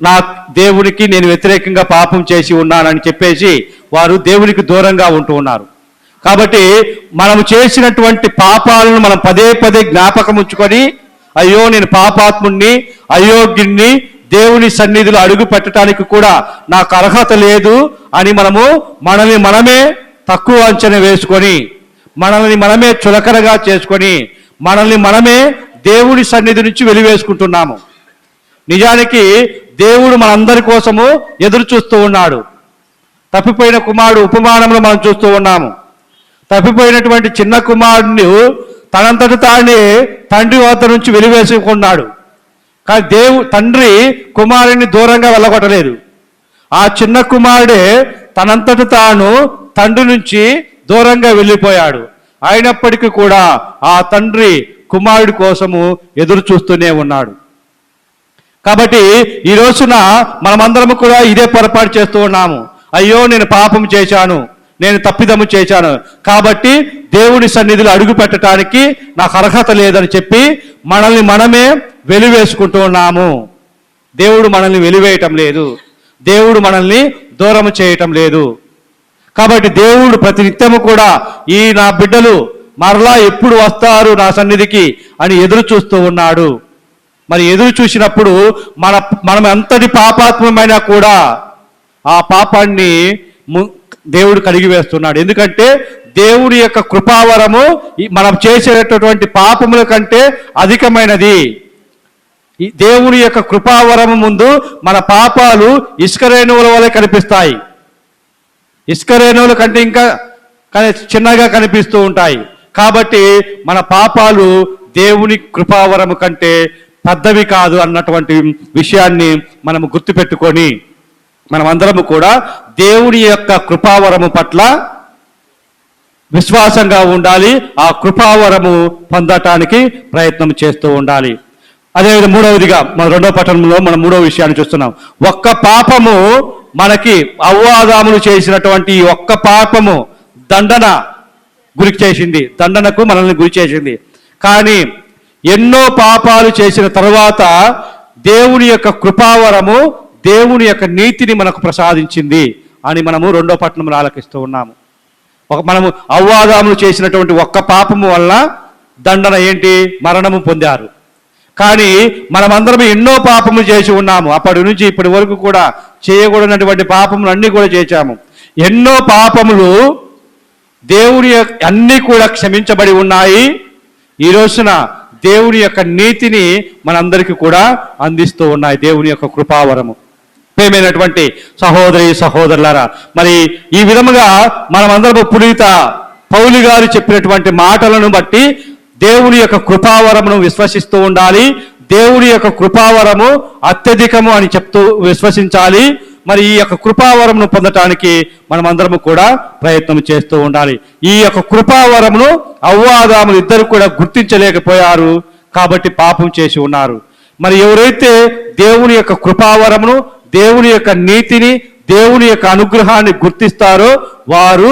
నా దేవునికి నేను వ్యతిరేకంగా పాపం చేసి ఉన్నానని చెప్పేసి వారు దేవునికి దూరంగా ఉంటూ ఉన్నారు. కాబట్టి మనము చేసినటువంటి పాపాలను మనం పదే పదే జ్ఞాపకం ఉంచుకొని, అయ్యో నేను పాపాత్ముణ్ణి, అయోగ్యుణ్ణి, దేవుని సన్నిధిలో అడుగు పెట్టడానికి కూడా నాకు అర్హత లేదు అని మనల్ని మనమే తక్కువ అంచనా వేసుకొని, మనల్ని మనమే చులకనగా చేసుకొని, మనల్ని మనమే దేవుని సన్నిధి నుంచి వెలివేసుకుంటున్నాము. నిజానికి దేవుడు మనందరి కోసము ఎదురు చూస్తూ ఉన్నాడు. తప్పిపోయిన కుమారుడు ఉపమానంలో మనం చూస్తూ ఉన్నాము. తప్పిపోయినటువంటి చిన్న కుమారుడిని తనంతటి తానే తండ్రి వద్ద నుంచి వెలివేసుకున్నాడు. కానీ తండ్రి కుమారుడిని దూరంగా వెళ్ళగొట్టలేదు. ఆ చిన్న కుమారుడే తనంతటి తాను తండ్రి నుంచి దూరంగా వెళ్ళిపోయాడు. అయినప్పటికీ కూడా ఆ తండ్రి కుమారుడి కోసము ఎదురు చూస్తూనే ఉన్నాడు. కాబట్టి ఈ రోజున మనమందరము కూడా ఇదే పొరపాటు చేస్తూ ఉన్నాము. అయ్యో నేను పాపం చేశాను, నేను తప్పిదము చేశాను, కాబట్టి దేవుడి సన్నిధిలో అడుగు పెట్టడానికి నాకు అర్హత లేదని చెప్పి మనల్ని మనమే వెలివేసుకుంటూ ఉన్నాము. దేవుడు మనల్ని వెలివేయటం లేదు, దేవుడు మనల్ని దూరం చేయటం లేదు. కాబట్టి దేవుడు ప్రతి నిత్యము కూడా ఈ నా బిడ్డలు మరలా ఎప్పుడు వస్తారు నా సన్నిధికి అని ఎదురు చూస్తూ ఉన్నాడు. మరి ఎదురు చూసినప్పుడు మనం ఎంతటి పాపాత్మైనా కూడా ఆ పాపాన్ని దేవుడు కడిగి వేస్తున్నాడు. ఎందుకంటే దేవుడి యొక్క కృపావరము మనం చేసేటటువంటి పాపముల కంటే అధికమైనది. ఈ దేవుని యొక్క కృపావరము ముందు మన పాపాలు ఇసుక రేణువుల వలె కనిపిస్తాయి. ఇసుక రేణువుల కంటే ఇంకా చిన్నగా కనిపిస్తూ ఉంటాయి. కాబట్టి మన పాపాలు దేవుని కృపావరము కంటే పెద్దవి కాదు అన్నటువంటి విషయాన్ని మనము గుర్తుపెట్టుకొని మనమందరము కూడా దేవుని యొక్క కృపావరము పట్ల విశ్వాసంగా ఉండాలి. ఆ కృపావరము పొందటానికి ప్రయత్నం చేస్తూ ఉండాలి. అదేవిధంగా మూడవదిగా మన రెండవ పట్టణంలో మనం మూడవ విషయాన్ని చూస్తున్నాం. ఒక్క పాపము మనకి అవ్వాదాములు చేసినటువంటి ఒక్క పాపము దండనకు మనల్ని గురి చేసింది. కానీ ఎన్నో పాపాలు చేసిన తర్వాత దేవుని యొక్క కృపావరము, దేవుని యొక్క నీతిని మనకు ప్రసాదించింది అని మనము రెండో పట్టణంలో ఆలకిస్తూ ఉన్నాము. మనము అవ్వాదాములు చేసినటువంటి ఒక్క పాపము వల్ల దండన ఏంటి? మరణము పొందారు. కానీ మనమందరం ఎన్నో పాపములు చేసి ఉన్నాము. అప్పటి నుంచి ఇప్పటి వరకు కూడా చేయకూడనటువంటి పాపములు అన్నీ కూడా చేశాము. ఎన్నో పాపములు దేవుని అన్నీ కూడా క్షమించబడి ఉన్నాయి. ఈ రోజున దేవుని యొక్క నీతిని మనందరికీ కూడా అందిస్తూ ఉన్నాయి దేవుని యొక్క కృపావరము. ప్రియమైనటువంటి సహోదరి సహోదరులారా, మరి ఈ విధముగా మనమందరము పునీత పౌలు గారు చెప్పినటువంటి మాటలను బట్టి దేవుని యొక్క కృపావరమును విశ్వసిస్తూ ఉండాలి. దేవుని యొక్క కృపావరము అత్యధికము అని చెప్తూ విశ్వసించాలి. మరి ఈ యొక్క కృపావరమును పొందటానికి మనమందరము కూడా ప్రయత్నం చేస్తూ ఉండాలి. ఈ యొక్క కృపావరమును అవ్వాదాములు ఇద్దరు కూడా గుర్తించలేకపోయారు, కాబట్టి పాపం చేసి ఉన్నారు. మరి ఎవరైతే దేవుని యొక్క కృపావరమును, దేవుని యొక్క నీతిని, దేవుని యొక్క అనుగ్రహాన్ని గుర్తిస్తారో వారు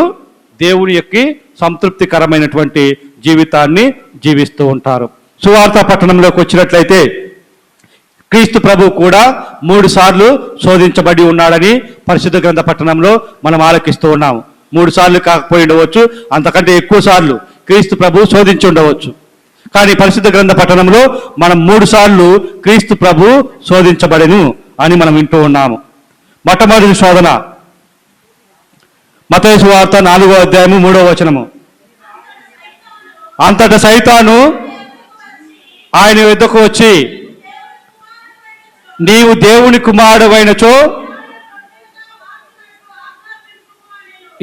దేవుని యొక్క సంతృప్తికరమైనటువంటి జీవితాన్ని జీవిస్తూ ఉంటారు. సువార్త పట్టణంలోకి వచ్చినట్లయితే క్రీస్తు ప్రభు కూడా 3 సార్లు శోధించబడి ఉన్నాడని పరిశుద్ధ గ్రంథ పట్టణంలో మనం ఆలకిస్తూ ఉన్నాము. 3 సార్లు కాకపోయి ఉండవచ్చు, అంతకంటే ఎక్కువ సార్లు క్రీస్తు ప్రభు శోధించి ఉండవచ్చు. కానీ పరిశుద్ధ గ్రంథ పట్టణంలో మనం 3 సార్లు క్రీస్తు ప్రభు శోధించబడెను అని మనం వింటూ ఉన్నాము. మొట్టమొదటి శోధన మత్తయి సువార్త 4వ అధ్యాయము 3వ వచనము. అంతటా సైతాను ఆయన వద్దకు వచ్చి, నీవు దేవుని కుమారుడవైనచో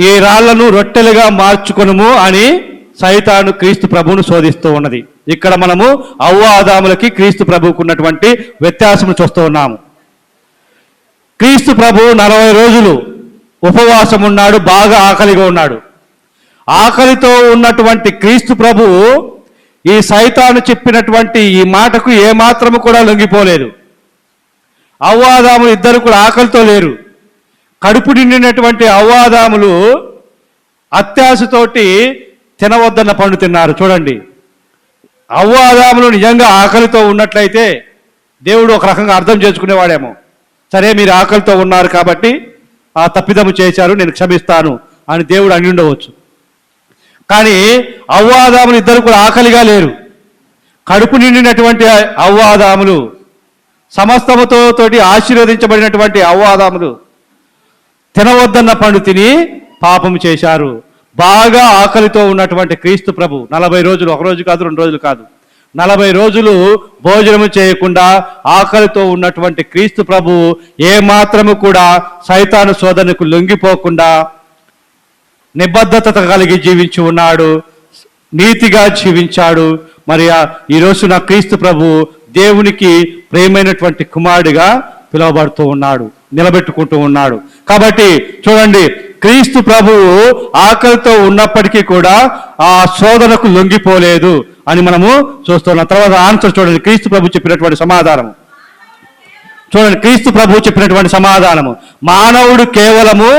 ఈ రాళ్లను రొట్టెలుగా మార్చుకొనుము అని సైతాను క్రీస్తు ప్రభువును శోధిస్తూ ఉన్నది. ఇక్కడ మనము అవ్వ ఆదాములకి క్రీస్తు ప్రభువుకు ఉన్నటువంటి వ్యత్యాసం చూస్తూ ఉన్నాము. క్రీస్తు ప్రభు 40 రోజులు ఉపవాసం ఉన్నాడు, బాగా ఆకలిగా ఉన్నాడు. ఆకలితో ఉన్నటువంటి క్రీస్తు ప్రభు ఈ సైతాను చెప్పినటువంటి ఈ మాటకు ఏమాత్రము కూడా లొంగిపోలేదు. అవ్వాదాములు ఇద్దరు కూడా ఆకలితో లేరు. కడుపు నిండినటువంటి అవ్వాదాములు అత్యాశతోటి తినవద్దన్న పండు తిన్నారు. చూడండి, అవ్వాదాములు నిజంగా ఆకలితో ఉన్నట్లయితే దేవుడు ఒక రకంగా అర్థం చేసుకునేవాడేమో. సరే మీరు ఆకలితో ఉన్నారు కాబట్టి ఆ తప్పిదము చేశారు, నేను క్షమిస్తాను అని దేవుడు అని ఉండవచ్చు. కానీ అవ్వాదాములు ఇద్దరు కూడా ఆకలిగా లేరు. కడుపు నిండినటువంటి అవ్వాదాములు, సమస్తముతోటి ఆశీర్వదించబడినటువంటి అవ్వాదాములు తినవద్దన్న పండు తిని పాపము చేశారు. బాగా ఆకలితో ఉన్నటువంటి క్రీస్తు ప్రభు 40 రోజులు, ఒక రోజు కాదు 2 రోజులు కాదు, 40 రోజులు భోజనము చేయకుండా ఆకలితో ఉన్నటువంటి క్రీస్తు ప్రభు ఏ మాత్రము కూడా సైతాను శోధనకు లొంగిపోకుండా నిబద్ధత కలిగి జీవించి ఉన్నాడు, నీతిగా జీవించాడు. మరి ఈరోజు నా క్రీస్తు ప్రభు దేవునికి ప్రేమైనటువంటి కుమారుడిగా పిలువబడుతూ ఉన్నాడు, నిలబెట్టుకుంటూ ఉన్నాడు. కాబట్టి చూడండి, క్రీస్తు ప్రభువు ఆకలితో ఉన్నప్పటికీ కూడా ఆ శోధనకు లొంగిపోలేదు అని మనము చూస్తున్నాం. తర్వాత ఆన్సర్ చూడండి, క్రీస్తు ప్రభు చెప్పినటువంటి సమాధానము చూడండి. క్రీస్తు ప్రభు చెప్పినటువంటి సమాధానము, మానవుడు కేవలము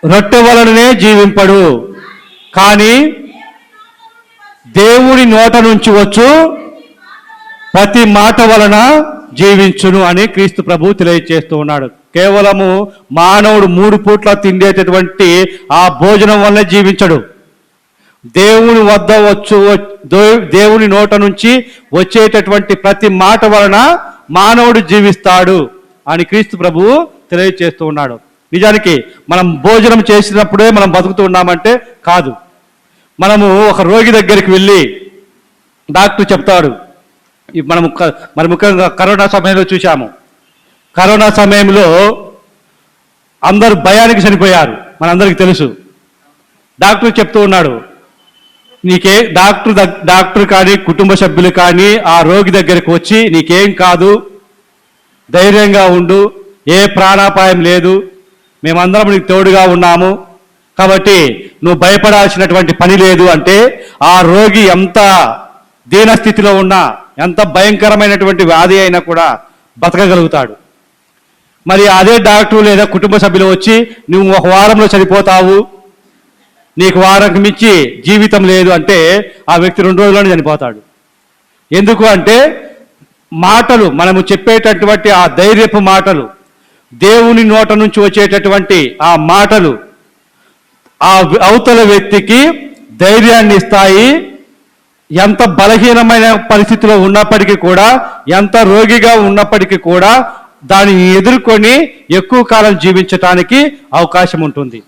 రొట్టె వలననే జీవింపడు, కానీ దేవుని నోట నుంచి వచ్చు ప్రతి మాట వలన జీవించును అని క్రీస్తు ప్రభు తెలియజేస్తూ ఉన్నాడు. కేవలము మానవుడు 3 పూట్ల తిండేటటువంటి ఆ భోజనం వల్ల జీవించడు. దేవుని వద్ద దేవుని నోట నుంచి వచ్చేటటువంటి ప్రతి మాట వలన మానవుడు జీవిస్తాడు అని క్రీస్తు ప్రభువు తెలియజేస్తూ ఉన్నాడు. నిజానికి మనం భోజనం చేసినప్పుడే మనం బతుకుతూ ఉన్నామంటే కాదు. మనము ఒక రోగి దగ్గరికి వెళ్ళి డాక్టర్ చెప్తాడు, మనము మరి ముఖ్యంగా కరోనా సమయంలో చూశాము. కరోనా సమయంలో అందరూ భయానికి చనిపోయారు, మనందరికీ తెలుసు. డాక్టర్ చెప్తూ ఉన్నాడు, నీకే డాక్టర్ కానీ కుటుంబ సభ్యులు కానీ ఆ రోగి దగ్గరికి వచ్చి నీకేం కాదు, ధైర్యంగా ఉండు, ఏ ప్రాణాపాయం లేదు, మేమందరం నీకు తోడుగా ఉన్నాము, కాబట్టి నువ్వు భయపడాల్సినటువంటి పని లేదు అంటే ఆ రోగి ఎంత దీనస్థితిలో ఉన్నా, ఎంత భయంకరమైనటువంటి వ్యాధి అయినా కూడా బతకగలుగుతాడు. మరి అదే డాక్టర్ లేదా కుటుంబ సభ్యులు వచ్చి నువ్వు 1 వారంలో చనిపోతావు, నీకు వారానికి మించి జీవితం లేదు అంటే ఆ వ్యక్తి 2 రోజుల్లోనే చనిపోతాడు. ఎందుకు అంటే మాటలు, మనము చెప్పేటటువంటి ఆ ధైర్యపు మాటలు, దేవుని నోట నుంచి వచ్చేటటువంటి ఆ మాటలు ఆ అవతల వ్యక్తికి ధైర్యాన్ని ఇస్తాయి. ఎంత బలహీనమైన పరిస్థితిలో ఉన్నప్పటికీ కూడా, ఎంత రోగిగా ఉన్నప్పటికీ కూడా దానిని ఎదుర్కొని ఎక్కువ కాలం జీవించటానికి అవకాశం ఉంటుంది.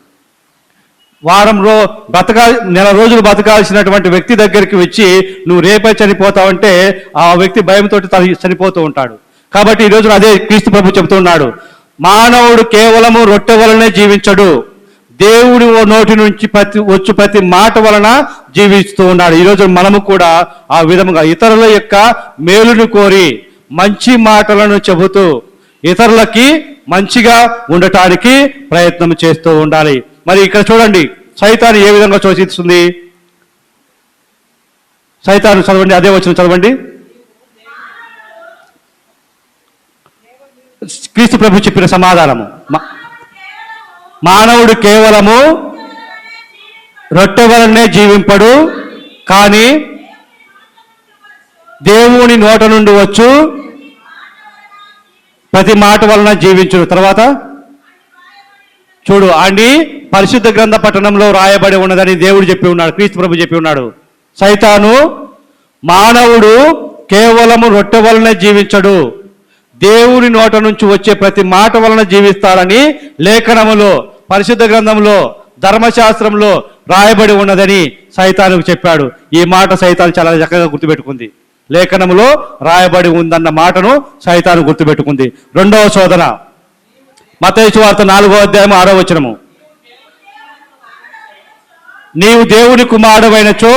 నెల రోజులు బతకాల్సినటువంటి వ్యక్తి దగ్గరికి వచ్చి నువ్వు రేపే చనిపోతావంటే ఆ వ్యక్తి భయంతో చనిపోతూ ఉంటాడు. కాబట్టి ఈరోజు అదే క్రీస్తు ప్రభు చెబుతున్నాడు, మానవుడు కేవలము రొట్టె వలనే జీవించడు, దేవుడి నోటి నుంచి ప్రతి మాట వలన జీవిస్తూ ఉన్నాడు. ఈరోజు మనము కూడా ఆ విధముగా ఇతరుల యొక్క మేలును కోరి మంచి మాటలను చెబుతూ ఇతరులకి మంచిగా ఉండటానికి ప్రయత్నం చేస్తూ ఉండాలి. మరి ఇక్కడ చూడండి, సైతాను ఏ విధంగా శోషిస్తుంది. సైతాను చదవండి, అదే వచనం చదవండి. క్రీస్తు ప్రభు చెప్పిన సమాధానము, మానవుడు కేవలము రొట్టె వలనే జీవింపడు, కానీ దేవుని నోట నుండి వచ్చు ప్రతి మాట వలన జీవించును. తర్వాత చూడు, అని పరిశుద్ధ గ్రంథ పట్టణంలో రాయబడి ఉన్నదని దేవుడు చెప్పి ఉన్నాడు, క్రీస్తు ప్రభు చెప్పి ఉన్నాడు. సైతాను మానవుడు కేవలము రొట్టె వలనే జీవించడు, దేవుని నోట నుంచి వచ్చే ప్రతి మాట వలన జీవిస్తారని లేఖనములో, పరిశుద్ధ గ్రంథంలో, ధర్మశాస్త్రంలో రాయబడి ఉన్నదని సైతానుకు చెప్పాడు. ఈ మాట సైతాను చాలా చక్కగా గుర్తుపెట్టుకుంది. లేఖనములో రాయబడి ఉందన్న మాటను సైతాను గుర్తుపెట్టుకుంది. 2వ శోధన, మత్తయి సువార్త 4వ అధ్యాయం 6వ వచనము, నీవు దేవుని కుమారుడవైనచో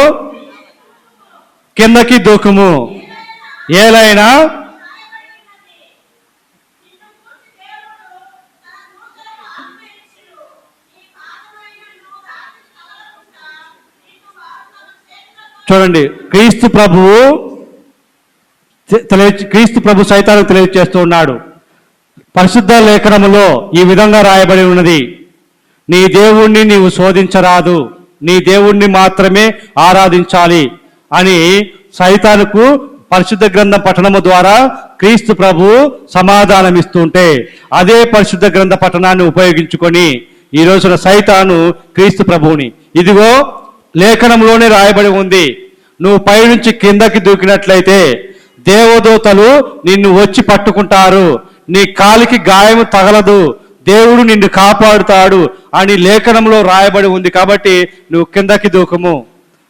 కిందకి దూకుము, ఏలైనా చూడండి, క్రీస్తు ప్రభు సైతానికి తెలియజేస్తూ ఉన్నాడు. పరిశుద్ధ లేఖనములో ఈ విధంగా రాయబడి ఉన్నది, నీ దేవుణ్ణి నీవు శోధించరాదు, నీ దేవుణ్ణి మాత్రమే ఆరాధించాలి అని సైతానుకు పరిశుద్ధ గ్రంథం పఠనము ద్వారా క్రీస్తు ప్రభువు సమాధానం ఇస్తుంటే అదే పరిశుద్ధ గ్రంథ పఠనాన్ని ఉపయోగించుకొని ఈ రోజున సైతాను క్రీస్తు ప్రభువుని, ఇదిగో లేఖనంలోనే రాయబడి ఉంది, నువ్వు పైనుంచి కిందకి దూకినట్లయితే దేవదూతలు నిన్ను వచ్చి పట్టుకుంటారు, నీ కాలికి గాయము తగలదు, దేవుడు నిన్ను కాపాడుతాడు అని లేఖనంలో రాయబడి ఉంది, కాబట్టి నువ్వు కిందకి దూకము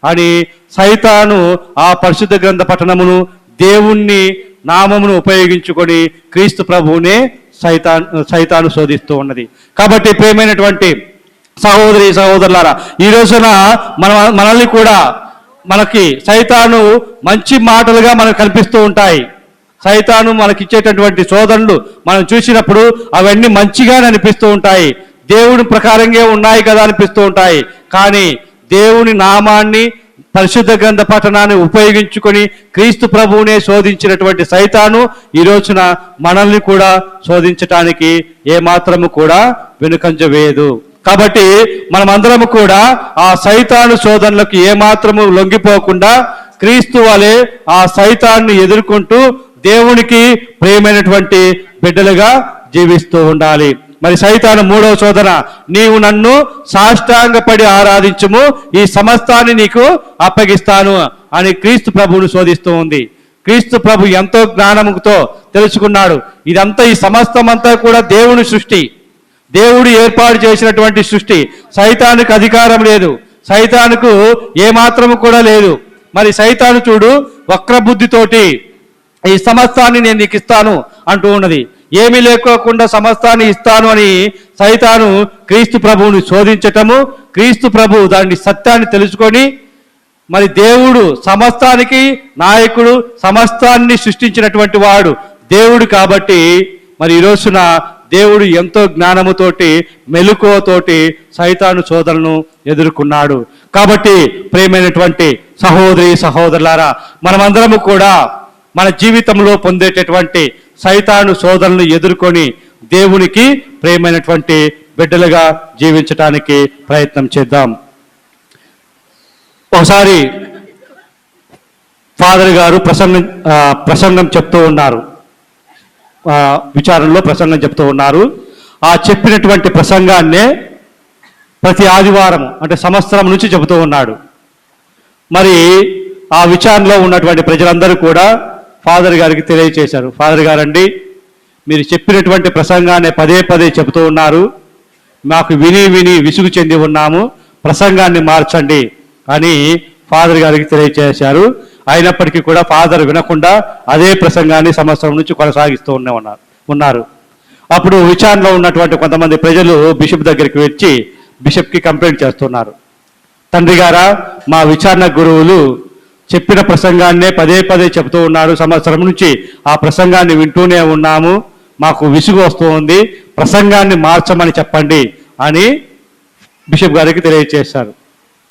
అని సైతాను ఆ పరిశుద్ధ గ్రంథ పఠనమును దేవుణ్ణి నామమును ఉపయోగించుకొని క్రీస్తు ప్రభువునే సైతాను శోధిస్తూ ఉన్నది. కాబట్టి ప్రియమైనటువంటి సహోదరి సహోదరులారా, ఈ రోజున మనల్ని కూడా మనకి సైతాను మంచి మాటలుగా మనకు కనిపిస్తూ ఉంటాయి. సైతాను మనకిచ్చేటటువంటి శోధనలు మనం చూసినప్పుడు అవన్నీ మంచిగానే అనిపిస్తూ ఉంటాయి, దేవుని ప్రకారంగా ఉన్నాయి కదా అనిపిస్తూ ఉంటాయి. కానీ దేవుని నామాన్ని పరిశుద్ధ గ్రంథ పఠనాన్ని ఉపయోగించుకొని క్రీస్తు ప్రభువునే శోధించినటువంటి సైతాను ఈ రోజున మనల్ని కూడా శోధించటానికి ఏమాత్రము కూడా వెనుకంజ వేయదు. కాబట్టి మనమందరము కూడా ఆ సైతాను శోధనలకు ఏమాత్రము లొంగిపోకుండా క్రీస్తు వలె ఆ సైతాన్ని ఎదుర్కొంటూ దేవునికి ప్రియమైనటువంటి బిడ్డలుగా జీవిస్తూ ఉండాలి. మరి సైతాను మూడవ శోధన, నీవు నన్ను సాష్టాంగపడి ఆరాధించుము, ఈ సమస్తాన్ని నీకు అప్పగిస్తాను అని క్రీస్తు ప్రభువును శోధిస్తూ ఉంది. క్రీస్తు ప్రభు ఎంతో జ్ఞానముతో తెలుసుకున్నాడు, ఇదంతా ఈ సమస్తమంతా కూడా దేవుని సృష్టి, దేవుడు ఏర్పాటు చేసినటువంటి సృష్టి, సైతానుకు అధికారం లేదు, సైతానుకు ఏమాత్రము కూడా లేదు. మరి సైతాను చూడు వక్రబుద్ధితోటి ఈ సమస్తాన్ని నేను నీకు ఇస్తాను అంటూ ఉన్నది, ఏమీ లేకోకుండా సమస్తాన్ని ఇస్తాను అని సైతాను క్రీస్తు ప్రభువుని శోధించటము, క్రీస్తు ప్రభు దాన్ని సత్యాన్ని తెలుసుకొని మరి దేవుడు సమస్తానికి నాయకుడు, సమస్తాన్ని సృష్టించినటువంటి వాడు దేవుడు కాబట్టి మరి ఈ రోజున దేవుడు ఎంతో జ్ఞానముతోటి మెలకువతోటి సైతాను శోధనను ఎదుర్కొన్నాడు. కాబట్టి ప్రియమైనటువంటి సహోదరి సహోదరులారా, మనమందరము కూడా మన జీవితంలో పొందేటటువంటి సైతాను శోధనలు ఎదుర్కొని దేవునికి ప్రియమైనటువంటి బిడ్డలుగా జీవించటానికి ప్రయత్నం చేద్దాం. ఒకసారి ఫాదర్ గారు ప్రసంగం చెప్తూ ఉన్నారు, విచారణలో ప్రసంగం చెప్తూ ఉన్నారు. ఆ చెప్పినటువంటి ప్రసంగాన్నే ప్రతి ఆదివారం అంటే సంవత్సరం నుంచి చెబుతూ ఉన్నాడు. మరి ఆ విచారణలో ఉన్నటువంటి ప్రజలందరూ కూడా ఫాదర్ గారికి తెలియచేశారు, ఫాదర్ గారండి మీరు చెప్పినటువంటి ప్రసంగాన్ని పదే పదే చెబుతూ ఉన్నారు, మాకు విని విని విసుగు చెంది ఉన్నాము, ప్రసంగాన్ని మార్చండి అని ఫాదర్ గారికి తెలియచేశారు. అయినప్పటికీ కూడా ఫాదర్ వినకుండా అదే ప్రసంగాన్ని సంవత్సరం నుంచి కొనసాగిస్తూ ఉన్నారు. అప్పుడు విచారణలో ఉన్నటువంటి కొంతమంది ప్రజలు బిషప్ దగ్గరికి వచ్చి బిషప్కి కంప్లైంట్ చేస్తున్నారు, తండ్రి గారా మా విచారణ గురువులు చెప్పిన ప్రసంగాన్నే పదే పదే చెబుతూ ఉన్నారు, సంవత్సరం నుంచి ఆ ప్రసంగాన్ని వింటూనే ఉన్నాము, మాకు విసుగు వస్తూ ఉంది, ప్రసంగాన్ని మార్చమని చెప్పండి అని బిషప్ గారికి తెలియజేశారు.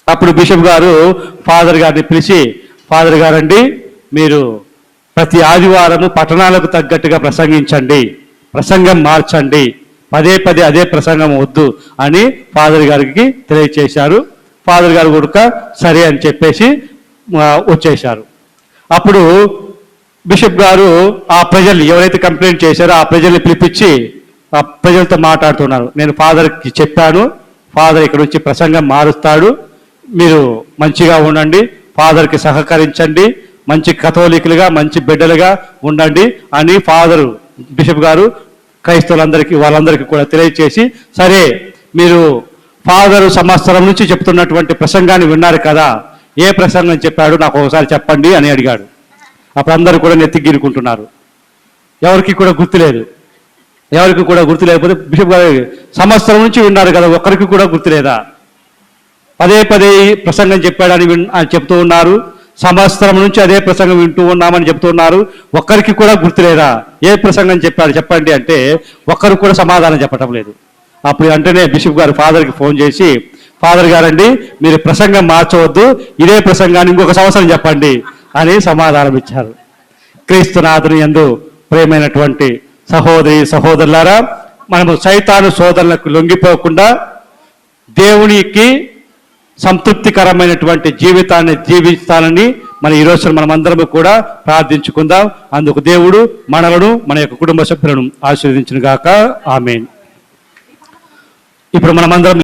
అప్పుడు బిషప్ గారు ఫాదర్ గారిని పిలిచి, ఫాదర్ గారండి మీరు ప్రతి ఆదివారము పట్టణాలకు తగ్గట్టుగా ప్రసంగించండి, ప్రసంగం మార్చండి, పదే పదే అదే ప్రసంగం వద్దు అని ఫాదర్ గారికి తెలియచేశారు. ఫాదర్ గారు కూడా సరే అని చెప్పేసి వచ్చేశారు. అప్పుడు బిషప్ గారు ఆ ప్రజల్ని ఎవరైతే కంప్లైంట్ చేశారో ఆ ప్రజల్ని పిలిపించి ఆ ప్రజలతో మాట్లాడుతున్నారు, నేను ఫాదర్కి చెప్పాను, ఫాదర్ ఇక్కడ నుంచి ప్రసంగం మారుస్తాడు, మీరు మంచిగా ఉండండి, ఫాదర్కి సహకరించండి, మంచి కథోలికులుగా మంచి బిడ్డలుగా ఉండండి అని ఫాదరు బిషప్ గారు క్రైస్తవులందరికీ వాళ్ళందరికీ కూడా తెలియచేసి, సరే మీరు ఫాదరు సంవత్సరం నుంచి చెప్తున్నటువంటి ప్రసంగాన్ని విన్నారు కదా, ఏ ప్రసంగం చెప్పాడు నాకు ఒకసారి చెప్పండి అని అడిగాడు. అప్పుడు అందరూ కూడా నెత్తిగీరుకుంటున్నారు, ఎవరికి కూడా గుర్తులేదు. ఎవరికి కూడా గుర్తు లేకపోతే బిషప్ గారు సంవత్సరం నుంచి విన్నారు కదా, ఒక్కరికి కూడా గుర్తులేదా? పదే పదే ప్రసంగం చెప్పాడని చెప్తూ ఉన్నారు, సంవత్సరం నుంచి అదే ప్రసంగం వింటూ ఉన్నామని చెప్తూ ఉన్నారు, ఒక్కరికి కూడా గుర్తులేదా? ఏ ప్రసంగం చెప్పాడు చెప్పండి అంటే ఒక్కరు కూడా సమాధానం చెప్పటం లేదు. అప్పుడు వెంటనే బిషప్ గారు ఫాదర్కి ఫోన్ చేసి, ఫాదర్ గారండి మీరు ప్రసంగం మార్చవద్దు, ఇదే ప్రసంగాన్ని ఇంకొక సంవత్సరం చెప్పండి అని సమాధానం ఇచ్చారు. క్రీస్తునాథుని యందు ప్రియమైనటువంటి సహోదరి సహోదరులారా, మనము సైతాను శోధనలకు లొంగిపోకుండా దేవునికి సంతృప్తికరమైనటువంటి జీవితాన్ని జీవిస్తానని మన ఈ రోజు మనమందరం కూడా ప్రార్థించుకుందాం. అందుకు దేవుడు మనలను మన యొక్క కుటుంబ సభ్యులను ఆశీర్వదించును గాక. ఆమేన్. ఇప్పుడు మనమందరం